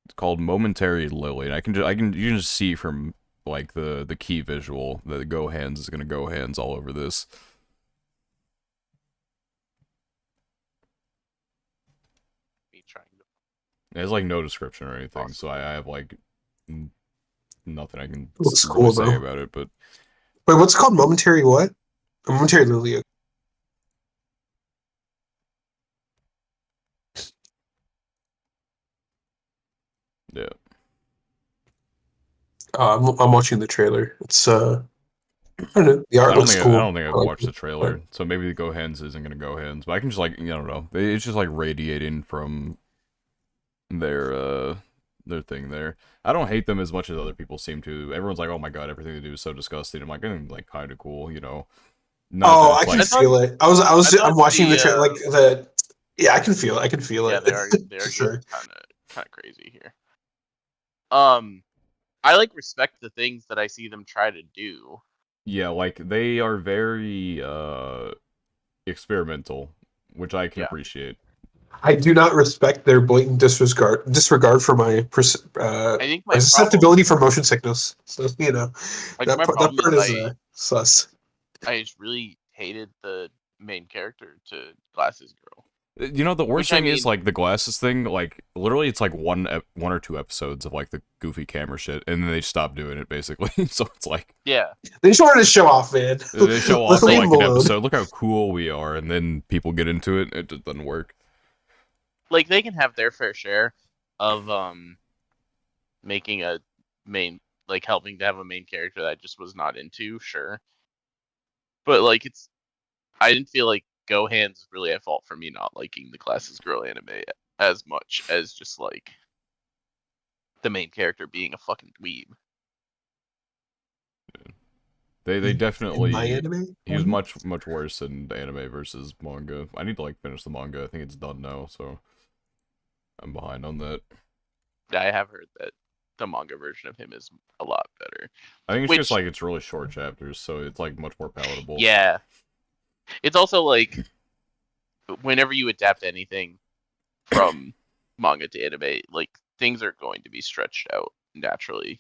It's called Momentary Lily, and you can just see from like the key visual that Gohan's is gonna go hands all over this. Me trying to. It has like no description or anything, Awesome. so I have like nothing I can looks really cool say though. about it. But Wait, what's it called? Momentary what? Momentary Lily. yeah, I'm watching the trailer. It's I don't know. The art looks I cool. don't think I I've like watched the it. But trailer, so maybe the Gohan's isn't gonna go hands, but I can just like I don't know. It's just like radiating from their their thing there. I don't hate them as much as other people seem to. Everyone's like, "Oh my god, everything they do is so disgusting." I'm like kind of cool, you know. Not that oh, I it's can I like thought feel it. I I'm thought watching the the trailer like the yeah, I can feel it. I can feel yeah it they for are getting sure. kind of crazy here. Um, I like respect the things that I see them try to do. yeah, like they are very experimental, which I can Yeah, appreciate. I do not respect their blatant disregard for I think my my problem susceptibility for motion sickness. So like my that problem part is is sus. I just really hated the main character to Glasses Girl. You know, the worst Which I thing is mean, like the glasses thing. Like literally, it's like one or two episodes of like the goofy camera shit, and then they stop doing it basically. So it's like yeah, They just wanted to show off, man. they show off for Leave like them like an alone. episode. Look how cool we are, and then people get into it. It just doesn't work. they can have their fair share of making a main like helping to have a main character that I just was not into, sure. But like I didn't feel like Gohan's really at fault for me not liking the Classes Girl anime as much as just like the main character being a fucking dweeb. They In my definitely anime, he was much worse in anime versus manga. I need to like finish the manga. I think it's done now, so I'm behind on that. I have heard that the manga version of him is a lot better. I think it's just Which, like it's really short chapters, so it's like much more palatable. yeah, it's also like whenever you adapt anything from manga to anime, like things are going to be stretched out naturally.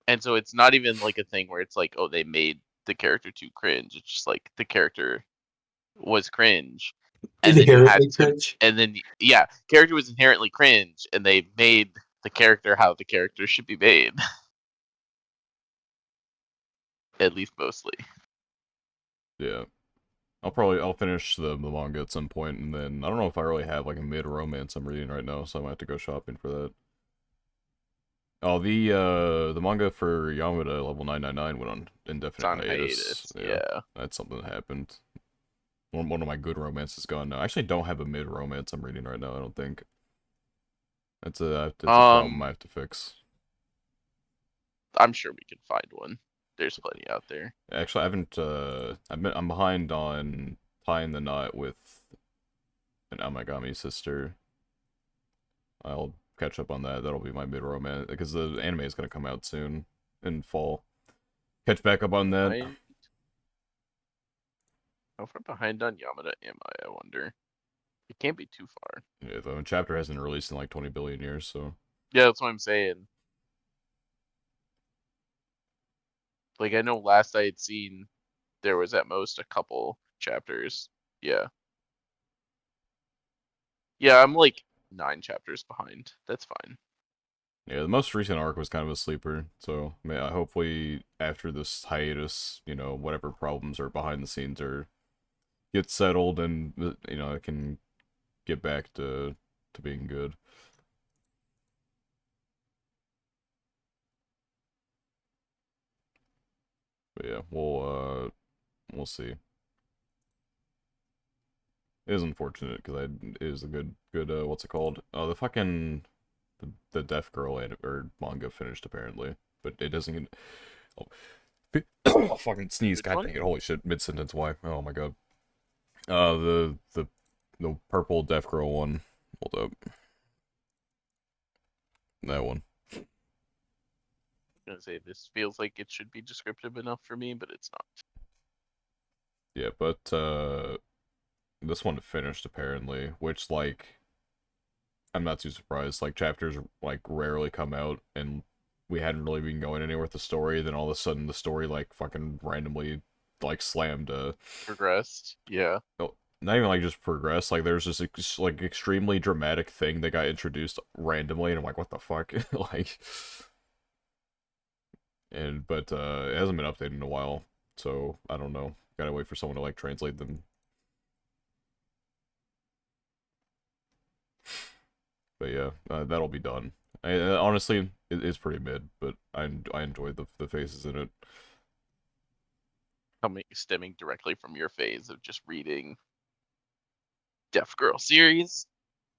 And so it's not even like a thing where it's like, oh, they made the character too cringe. It's just like the character was cringe, and then you had inherently to, cringe. and then yeah, character was inherently cringe, and they made the character how the character should be made, at least mostly. Yeah. I'll finish the manga at some point, and then I don't know if I really have like a mid romance I'm reading right now, so I might have to go shopping for that. Oh, the manga for Yamada level 999 went on It's indefinite on hiatus. hiatus. Yeah, Yeah. that's something that happened. One of my good romances gone now. I actually don't have a mid romance I'm reading right now. I don't think that's a problem I Um, have to fix. I'm sure we can find one. There's plenty out there. Actually, I haven't. I'm behind on tying the knot with an Amagami sister. I'll catch up on that. That'll be my mid romance because the anime is gonna come out soon in fall. Catch back up on that. Behind, how far behind on Yamada am I wonder? It can't be too far. Yeah, the chapter hasn't released in like 20 billion years, so Yeah, that's what I'm saying. Like I know last I had seen there was at most a couple chapters. Yeah. Yeah, I'm like 9 chapters behind. That's fine. yeah, the most recent arc was kind of a sleeper. So hopefully after this hiatus, whatever problems are behind the scenes are get settled, and I can get back to being good. But yeah, we'll see. It is unfortunate because it is a good what's it called? Oh, the fucking the Deaf Girl or manga finished apparently, but it doesn't get. Oh, I'll fucking sneeze! Which God one? dang it! Holy shit! Mid sentence. Why? Oh my god. The purple Deaf Girl one. Hold up. That one. I'm gonna say this feels like it should be descriptive enough for me, but it's not. Yeah, but this one finished apparently, which like I'm not too surprised. Like chapters like rarely come out, and we hadn't really been going anywhere with the story. Then all of a sudden, the story like fucking randomly like slammed. Progressed. Yeah. Oh, not even like just progressed. Like there's this like extremely dramatic thing that got introduced randomly, and I'm like, what the fuck, like. But it hasn't been updated in a while, so I don't know. Gotta wait for someone to like translate them. But yeah, that'll be done. Honestly, it's pretty mid, but I enjoyed the faces in it. Coming stemming directly from your phase of just reading Deaf Girl series.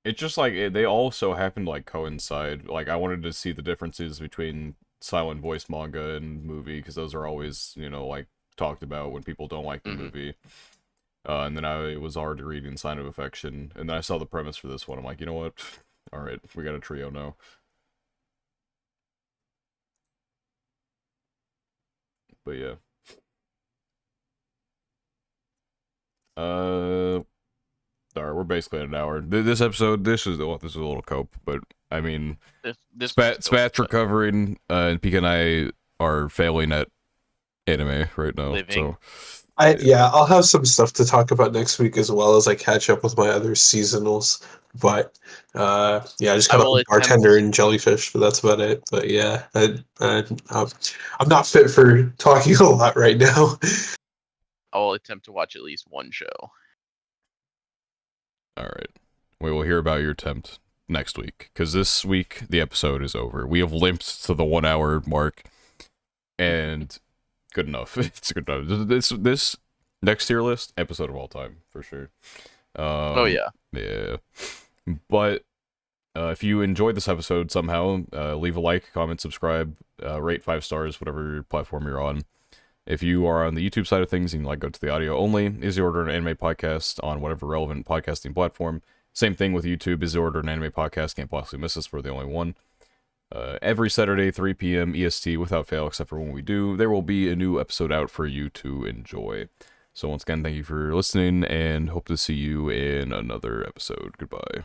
It's just like they all so happen to like coincide. Like I wanted to see the differences between silent voice manga and movie because those are always like talked about when people don't like the Mm-hmm. movie. And then I was already reading Sign of Affection, and then I saw the premise for this one. I'm like, you know what? All right, we got a trio now. But yeah. Alright, we're basically at an hour. This episode, this is a little cope, but I mean, This was still Spat's recovering, and Pika and I are failing at anime right now, living. so Yeah, I'll have some stuff to talk about next week as well as I catch up with my other seasonals. But yeah, I just I caught up will with Bartender attempt. and Jellyfish, but that's about it. But yeah, I'm not fit for talking a lot right now. I will attempt to watch at least one show. All right. We will hear about your attempt next week, because this week the episode is over. We have limped to the 1 hour mark, and good enough. It's good enough. This next tier list episode of all time for sure. Oh yeah. Yeah, but if you enjoyed this episode somehow, leave a like, comment, subscribe, rate 5 stars, whatever platform you're on. If you are on the YouTube side of things and you like go to the audio only, Is the Order an Anime Podcast on whatever relevant podcasting platform. Same thing with YouTube, Is the Order an Anime Podcast. Can't possibly miss us, we're the only one. Every Saturday, 3 p.m. EST, without fail, except for when we do, there will be a new episode out for you to enjoy. So once again, thank you for listening, and hope to see you in another episode. Goodbye.